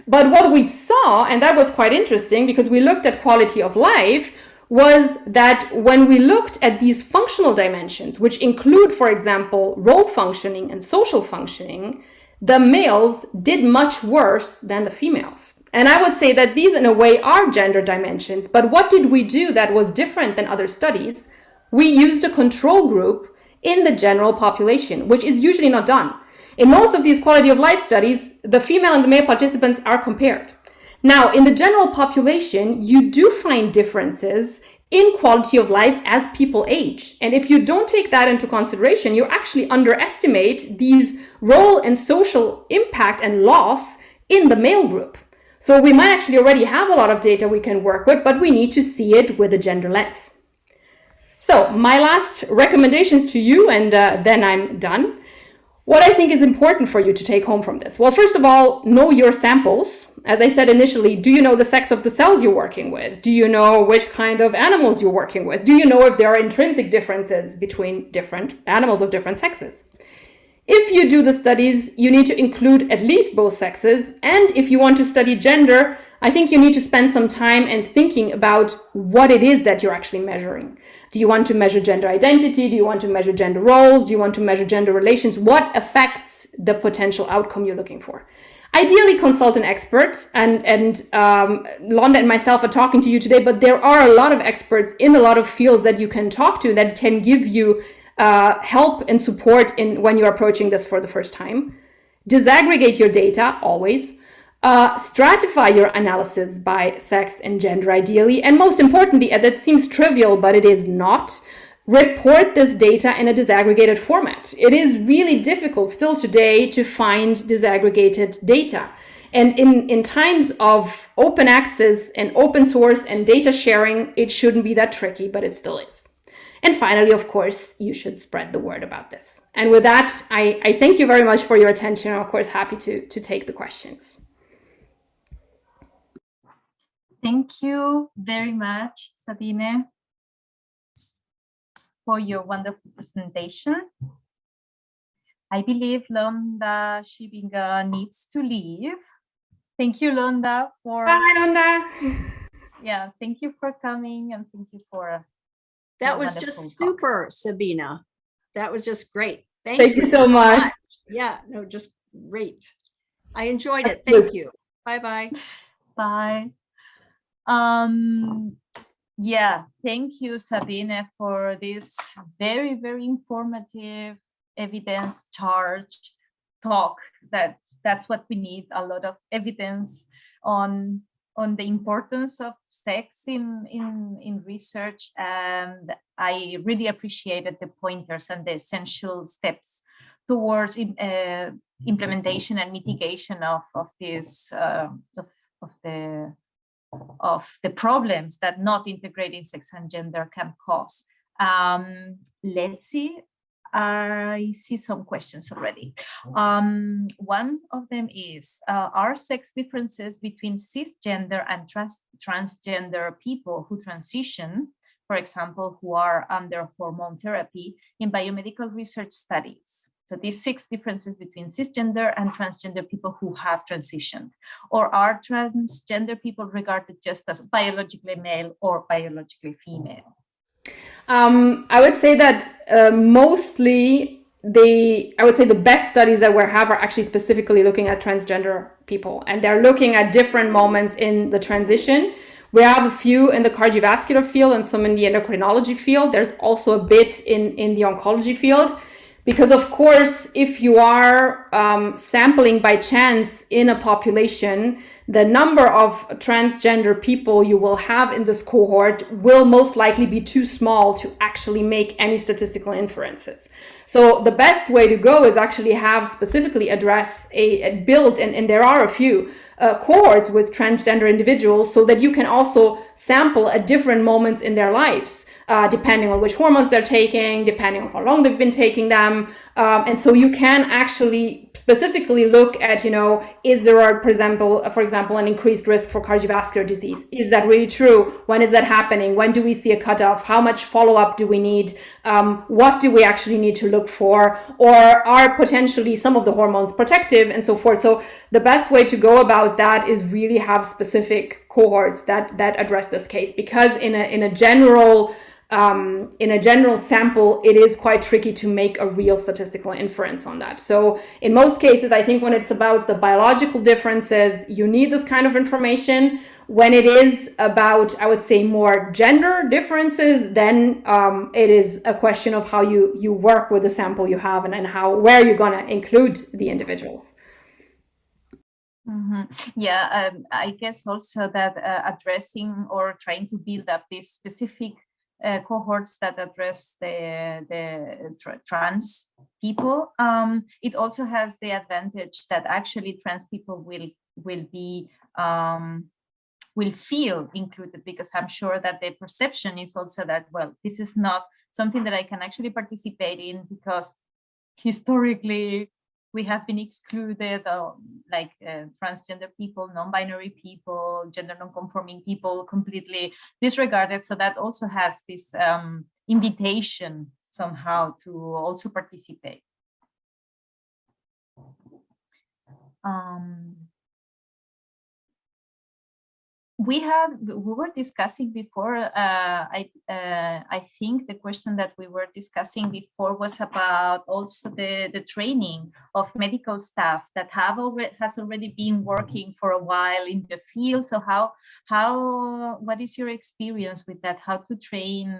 But what we saw, and that was quite interesting because we looked at quality of life, was that when we looked at these functional dimensions, which include, for example, role functioning and social functioning, the males did much worse than the females. And I would say that these, in a way, are gender dimensions. But what did we do that was different than other studies? We used a control group in the general population, which is usually not done. In most of these quality of life studies, the female and the male participants are compared. Now, in the general population, you do find differences in quality of life as people age. And if you don't take that into consideration, you actually underestimate these role and social impact and loss in the male group. So we might actually already have a lot of data we can work with, but we need to see it with a gender lens. So my last recommendations to you, and then I'm done. What I think is important for you to take home from this? Well, first of all, know your samples. As I said initially, do you know the sex of the cells you're working with? Do you know which kind of animals you're working with? Do you know if there are intrinsic differences between different animals of different sexes? If you do the studies, you need to include at least both sexes. And if you want to study gender, I think you need to spend some time and thinking about what it is that you're actually measuring. Do you want to measure gender identity? Do you want to measure gender roles? Do you want to measure gender relations? What affects the potential outcome you're looking for? Ideally, consult an expert, and Londa and myself are talking to you today, but there are a lot of experts in a lot of fields that you can talk to that can give you help and support in when you're approaching this for the first time. Disaggregate your data, always. Stratify your analysis by sex and gender, ideally. And most importantly, and that seems trivial, but it is not, report this data in a disaggregated format. It is really difficult still today to find disaggregated data. And in times of open access and open source and data sharing, it shouldn't be that tricky, but it still is. And finally, of course, you should spread the word about this. And with that, I thank you very much for your attention. I'm, of course, happy to take the questions. Thank you very much, Sabine, for your wonderful presentation. I believe Londa Shibinga needs to leave. Thank you, Londa, for... Bye, Londa. Yeah, thank you for coming, and thank you for... That was just super, Sabina. That was just great. Thank you so much. Yeah, no, just great. I enjoyed it. Thank you. Bye-bye. Bye. Yeah, thank you, Sabine, for this very, very informative, evidence-charged talk. That's what we need, a lot of evidence on the importance of sex in research. And I really appreciated the pointers and the essential steps towards implementation and mitigation of this of the problems that not integrating sex and gender can cause. Let's see. I see some questions already. One of them is, are sex differences between cisgender and transgender people who transition, for example, who are under hormone therapy, in biomedical research studies? So these 6 differences between cisgender and transgender people who have transitioned, or are transgender people regarded just as biologically male or biologically female? I would say that mostly the best studies that we have are actually specifically looking at transgender people, and they're looking at different moments in the transition. We have a few in the cardiovascular field and some in the endocrinology field. There's also a bit in the oncology field. Because of course, if you are sampling by chance in a population, the number of transgender people you will have in this cohort will most likely be too small to actually make any statistical inferences. So the best way to go is actually have specifically address build, and there are a few cohorts with transgender individuals, so that you can also sample at different moments in their lives, depending on which hormones they're taking, depending on how long they've been taking them. And so you can actually specifically look at, is there, for example, an increased risk for cardiovascular disease? Is that really true? When is that happening? When do we see a cutoff? How much follow-up do we need? What do we actually need to look for? Or are potentially some of the hormones protective, and so forth? So the best way to go about that is really have specific cohorts that address this case, because in a general sample, it is quite tricky to make a real statistical inference on that. So in most cases, I think when it's about the biological differences, you need this kind of information. When it is about, I would say, more gender differences, then it is a question of how you work with the sample you have, and where you're going to include the individuals. Mm-hmm. Yeah, I guess also that addressing or trying to build up these specific cohorts that address the trans people, it also has the advantage that actually trans people will feel included, because I'm sure that the perception is also that, well, this is not something that I can actually participate in, because historically we have been excluded, like transgender people, non-binary people, gender non-conforming people, completely disregarded. So that also has this invitation somehow to also participate. we were discussing before. I think the question that we were discussing before was about also the training of medical staff that has already been working for a while in the field. So what is your experience with that? How to train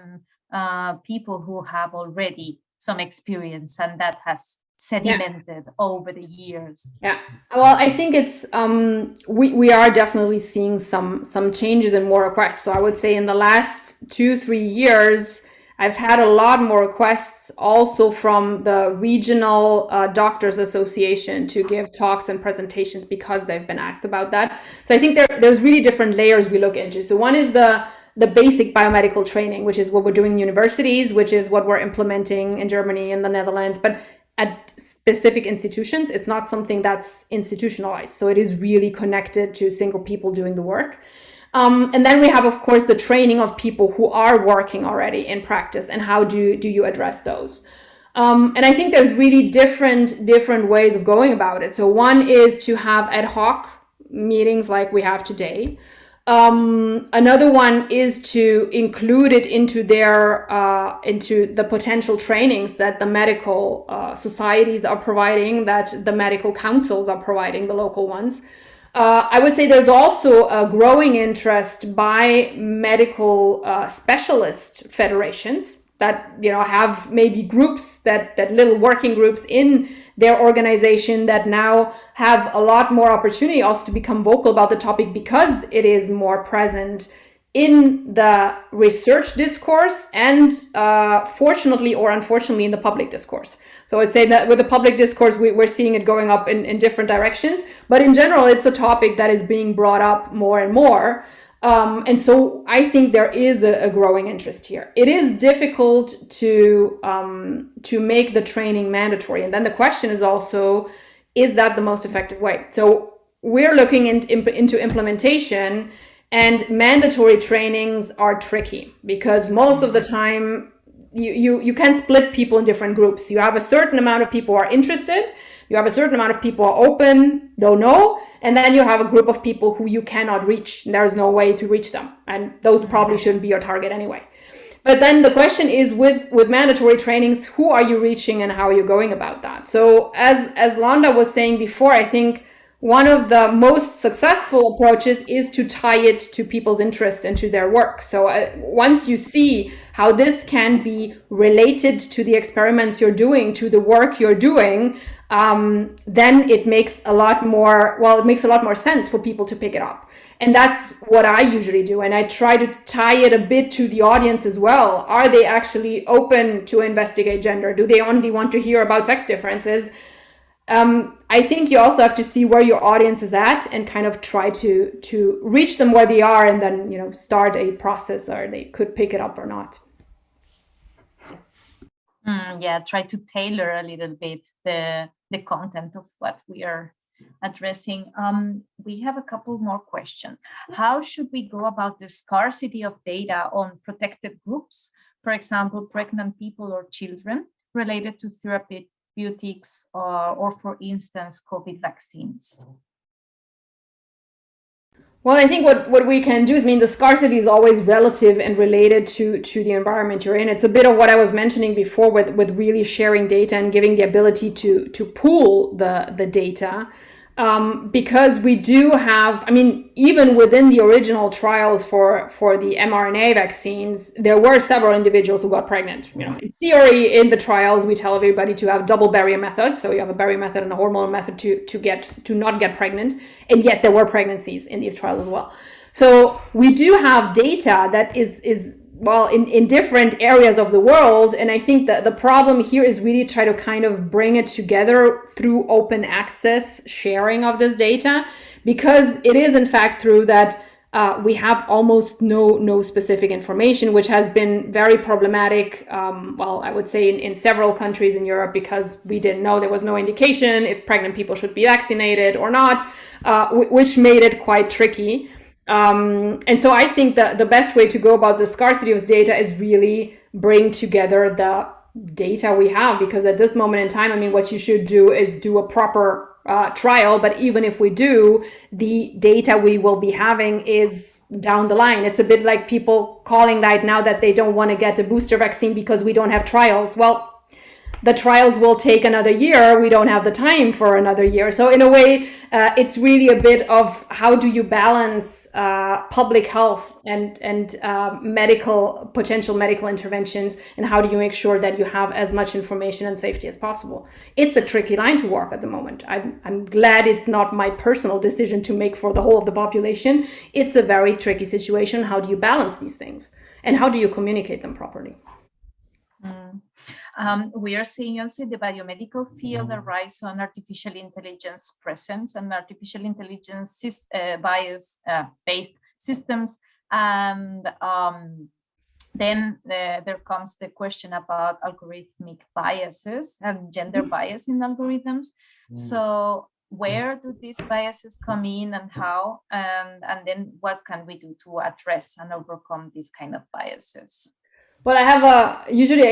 people who have already some experience and that has sedimented over the years? Yeah, well, I think it's we are definitely seeing some changes and more requests. So I would say in the last 2-3 years, I've had a lot more requests also from the regional doctors association to give talks and presentations because they've been asked about that. So I think there's really different layers we look into. So one is the basic biomedical training, which is what we're doing in universities, which is what we're implementing in Germany and the Netherlands. But at specific institutions, it's not something that's institutionalized. So it is really connected to single people doing the work. And then we have, of course, the training of people who are working already in practice and how do you address those? And I think there's really different ways of going about it. So one is to have ad hoc meetings like we have today. Another one is to include it into into the potential trainings that the medical societies are providing, that the medical councils are providing, the local ones. I would say there's also a growing interest by medical specialist federations that have maybe groups that little working groups in their organization that now have a lot more opportunity also to become vocal about the topic because it is more present in the research discourse and fortunately or unfortunately in the public discourse. So I'd say that with the public discourse, we're seeing it going up in different directions, but in general, it's a topic that is being brought up more and more. And so I think there is a growing interest here. It is difficult to make the training mandatory. And then the question is also, is that the most effective way? So we're looking into implementation, and mandatory trainings are tricky because most of the time you can split people in different groups. You have a certain amount of people who are interested, you have a certain amount of people who are open, don't know, and then you have a group of people who you cannot reach. There's no way to reach them, and those probably shouldn't be your target anyway. But then the question is, with mandatory trainings, who are you reaching and how are you going about that? So as Londa was saying before, I think one of the most successful approaches is to tie it to people's interest and to their work. So once you see how this can be related to the experiments you're doing, to the work you're doing, then it makes a lot more sense for people to pick it up. And that's what I usually do. And I try to tie it a bit to the audience as well. Are they actually open to investigate gender? Do they only want to hear about sex differences? I think you also have to see where your audience is at and kind of try to reach them where they are, and then start a process, or they could pick it up or not. Yeah, try to tailor a little bit the content of what we are addressing. We have a couple more questions. How should we go about the scarcity of data on protected groups, for example, pregnant people or children, related to therapeutics or for instance, COVID vaccines? Well, I think what we can do is, the scarcity is always relative and related to the environment you're in. It's a bit of what I was mentioning before with really sharing data and giving the ability to pool the data. Because we do have, even within the original trials for the mRNA vaccines, there were several individuals who got pregnant. In theory, in the trials, we tell everybody to have double barrier methods. So you have a barrier method and a hormonal method to not get pregnant. And yet there were pregnancies in these trials as well. So we do have data that is in different areas of the world. And I think that the problem here is really try to kind of bring it together through open access sharing of this data, because it is in fact true that we have almost no specific information, which has been very problematic. I would say in several countries in Europe, because we didn't know, there was no indication if pregnant people should be vaccinated or not, which made it quite tricky. And so I think that the best way to go about the scarcity of data is really bring together the data we have, because at this moment in time, what you should do is do a proper trial. But even if we do, the data we will be having is down the line. It's a bit like people calling right now that they don't want to get a booster vaccine because we don't have trials. Well, the trials will take another year. We don't have the time for another year. So in a way, it's really a bit of how do you balance public health and potential medical interventions, and how do you make sure that you have as much information and safety as possible. It's a tricky line to walk at the moment. I'm glad it's not my personal decision to make for the whole of the population. It's a very tricky situation. How do you balance these things, and how do you communicate them properly? We are seeing also in the biomedical field a rise on artificial intelligence presence and artificial intelligence bias-based systems. And then there comes the question about algorithmic biases and gender bias in algorithms. So where do these biases come in, and how? And then what can we do to address and overcome these kind of biases? Well, usually I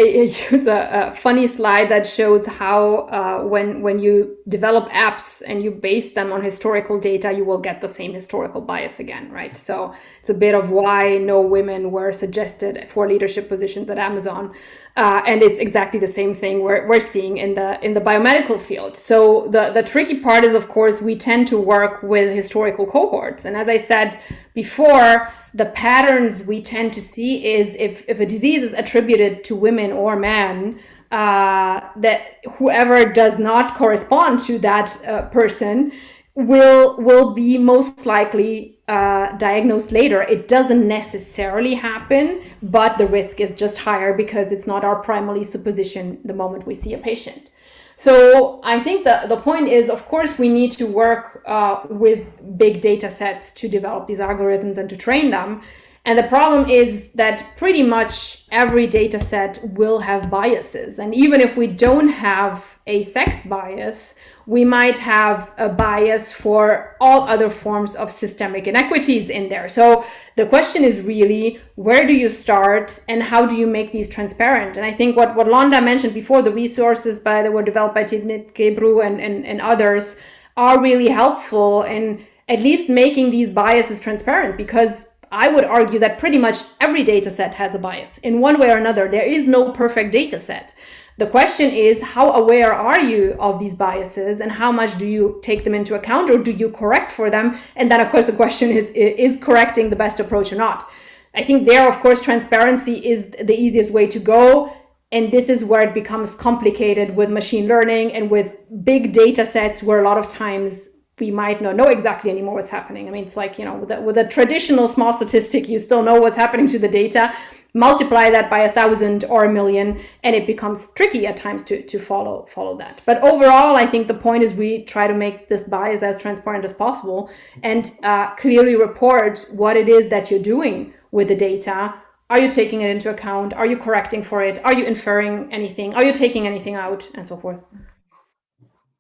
use a funny slide that shows how when you develop apps and you base them on historical data, you will get the same historical bias again, right? So it's a bit of why no women were suggested for leadership positions at Amazon. And it's exactly the same thing we're seeing in the biomedical field. So the tricky part is, of course, we tend to work with historical cohorts. And as I said before, the patterns we tend to see is if a disease is attributed to women or men, that whoever does not correspond to that person will be most likely diagnosed later. It doesn't necessarily happen, but the risk is just higher because it's not our primary supposition the moment we see a patient. So I think the point is, of course, we need to work with big data sets to develop these algorithms and to train them. And the problem is that pretty much every data set will have biases. And even if we don't have a sex bias, we might have a bias for all other forms of systemic inequities in there. So the question is really, where do you start and how do you make these transparent? And I think what Londa mentioned before, the resources that were developed by Tinit Gebru and others are really helpful in at least making these biases transparent, because I would argue that pretty much every data set has a bias in one way or another. There is no perfect data set. The question is, how aware are you of these biases and how much do you take them into account, or do you correct for them? And then, of course, the question is correcting the best approach or not? I think there, of course, transparency is the easiest way to go. And this is where it becomes complicated with machine learning and with big data sets where a lot of times we might not know exactly anymore what's happening. I mean, it's like, with a traditional small statistic, you still know what's happening to the data. Multiply that by 1,000 or 1,000,000, and it becomes tricky at times to follow that. But overall, I think the point is we try to make this bias as transparent as possible and clearly report what it is that you're doing with the data. Are you taking it into account? Are you correcting for it? Are you inferring anything? Are you taking anything out? And so forth.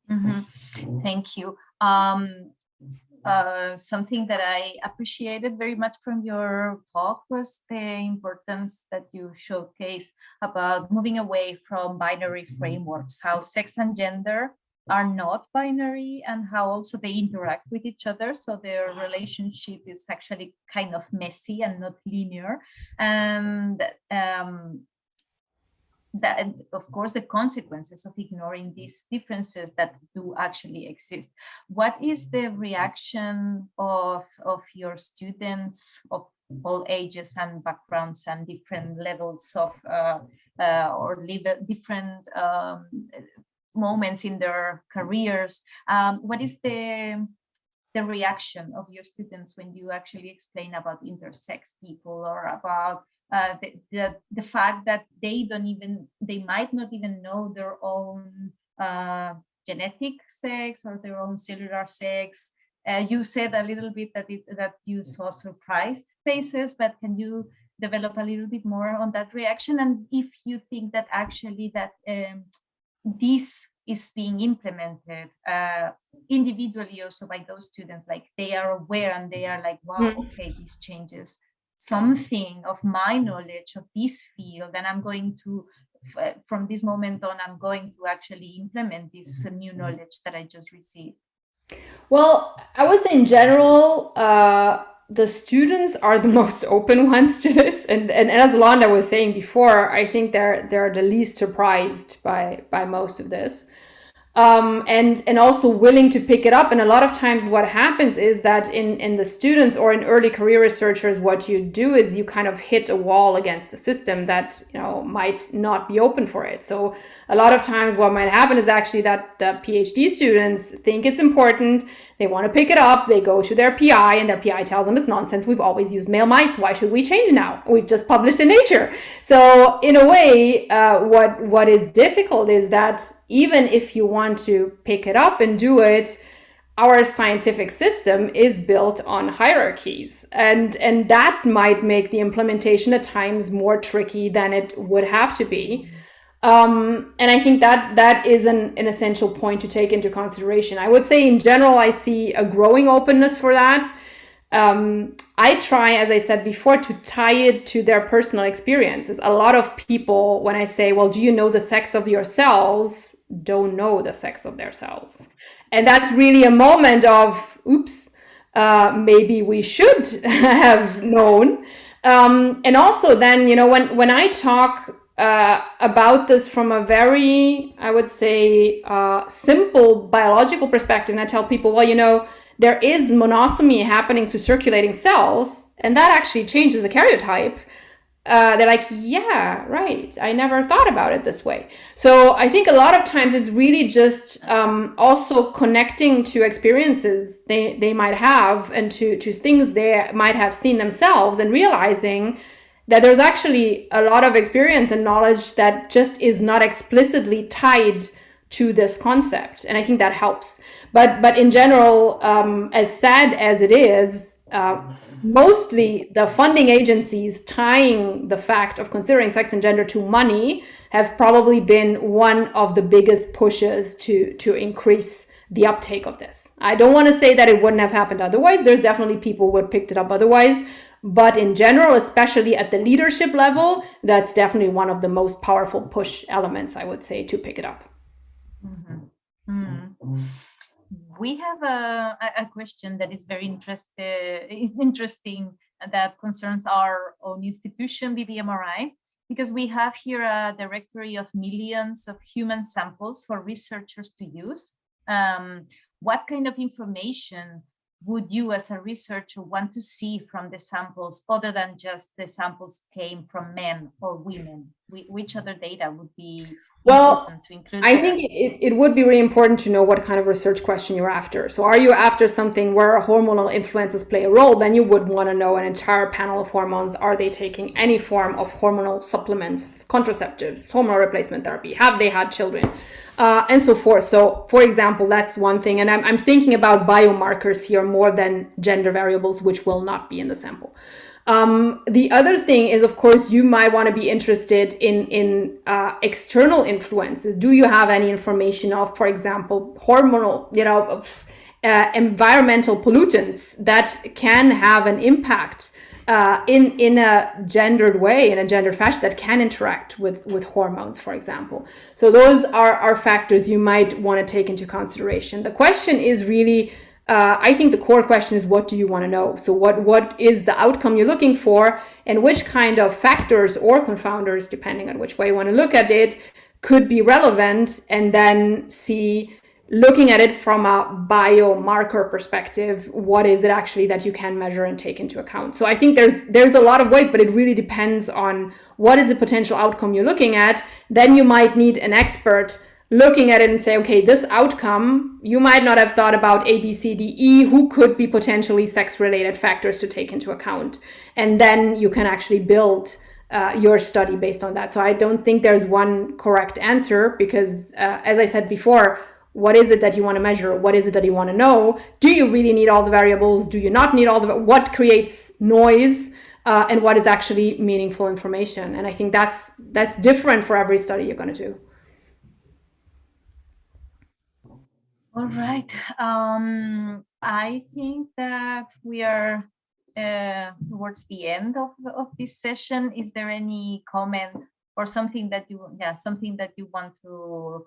Mm-hmm. Thank you. Something that I appreciated very much from your talk was the importance that you showcased about moving away from binary frameworks, how sex and gender are not binary and how also they interact with each other. So their relationship is actually kind of messy and not linear. And that, of course, the consequences of ignoring these differences that do actually exist. What is the reaction of your students of all ages and backgrounds and different levels of different moments in their careers? What is the reaction of your students when you actually explain about intersex people, or about the fact that they might not even know their own genetic sex or their own cellular sex? You said a little bit that you saw surprised faces, but can you develop a little bit more on that reaction? And if you think that actually that this is being implemented individually also by those students, like they are aware and they are like, wow, okay, this changes something of my knowledge of this field, and I'm going to, from this moment on, I'm going to actually implement this new knowledge that I just received. Well, I would say in general, the students are the most open ones to this, and as Londa was saying before, I think they're the least surprised by most of this. And also willing to pick it up. And a lot of times what happens is that in the students or in early career researchers, what you do is you kind of hit a wall against the system that, you know, might not be open for it. So a lot of times what might happen is actually that the PhD students think it's important, they want to pick it up, they go to their PI and their PI tells them it's nonsense, we've always used male mice, why should we change now? We've just published in Nature. So in a way, what is difficult is that even if you want to pick it up and do it, our scientific system is built on hierarchies, and that might make the implementation at times more tricky than it would have to be. And I think that is an essential point to take into consideration. I would say in general, I see a growing openness for that. I try, as I said before, to tie it to their personal experiences. A lot of people, when I say, well, do you know the sex of your cells, don't know the sex of their cells. And that's really a moment of, oops, maybe we should have known. And also then, you know, when I talk about this from a very, I would say, simple biological perspective, and I tell people, well, you know, there is monosomy happening to circulating cells, and that actually changes the karyotype. They're like, yeah, right. I never thought about it this way. So I think a lot of times it's really just also connecting to experiences they might have and to things they might have seen themselves, and realizing that there's actually a lot of experience and knowledge that just is not explicitly tied to this concept. And I think that helps. But in general, as sad as it is, mostly the funding agencies tying the fact of considering sex and gender to money have probably been one of the biggest pushes to increase the uptake of this. I don't want to say that it wouldn't have happened otherwise. There's definitely people who would have picked it up otherwise. But in general, especially at the leadership level, that's definitely one of the most powerful push elements, I would say, to pick it up. Mm-hmm. Mm-hmm. We have a question that is very interesting that concerns our own institution, BBMRI, because we have here a directory of millions of human samples for researchers to use. What kind of information would you as a researcher want to see from the samples other than just the samples came from men or women? Which other data would be important to include? I think it would be really important to know what kind of research question you're after. So are you after something where hormonal influences play a role? Then you would want to know an entire panel of hormones. Are they taking any form of hormonal supplements, contraceptives, hormone replacement therapy? Have they had children? And so forth. So, for example, that's one thing. And I'm thinking about biomarkers here more than gender variables, which will not be in the sample. The other thing is, of course, you might want to be interested in external influences. Do you have any information of, for example, hormonal, environmental pollutants that can have an impact in a gendered way, in a gendered fashion, that can interact with hormones, for example. So those are factors you might want to take into consideration. The question is really, I think the core question is, what do you want to know? So what is the outcome you're looking for, and which kind of factors or confounders, depending on which way you want to look at it, could be relevant, and then see, looking at it from a biomarker perspective, what is it actually that you can measure and take into account? So I think there's a lot of ways, but it really depends on what is the potential outcome you're looking at. Then you might need an expert looking at it and say, okay, this outcome, you might not have thought about A, B, C, D, E, who could be potentially sex-related factors to take into account. And then you can actually build your study based on that. So I don't think there's one correct answer, because as I said before, what is it that you want to measure? What is it that you want to know? Do you really need all the variables? Do you not need all the, what creates noise? And what is actually meaningful information? And I think that's different for every study you're going to do. All right. I think that we are towards the end of this session. Is there any comment or something that you want to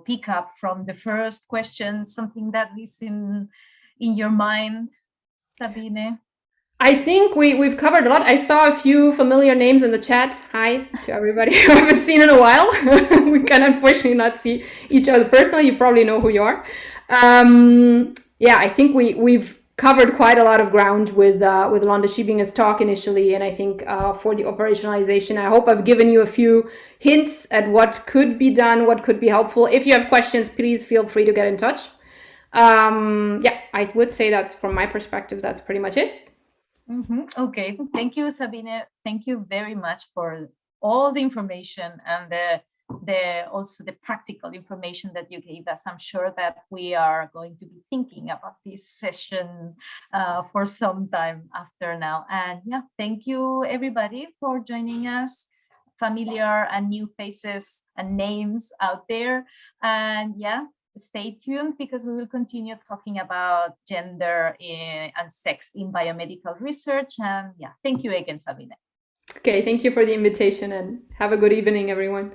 pick up from the first question, something that is in your mind, Sabine? I think we've covered a lot. I saw a few familiar names in the chat. Hi to everybody who I haven't seen in a while. We can unfortunately not see each other personally. You probably know who you are. Yeah, I think we've covered quite a lot of ground with Londa Schiebinger talk initially, and I think for the operationalization, I hope I've given you a few hints at what could be done, what could be helpful. If you have questions, please feel free to get in touch. Yeah, I would say that from my perspective, that's pretty much it. Okay, thank you, Sabine. Thank you very much for all the information and also the practical information that you gave us. I'm sure that we are going to be thinking about this session for some time after now. And yeah, thank you everybody for joining us, familiar and new faces and names out there. And yeah, stay tuned because we will continue talking about gender and sex in biomedical research. And yeah, thank you again, Sabine. Okay, thank you for the invitation and have a good evening, everyone.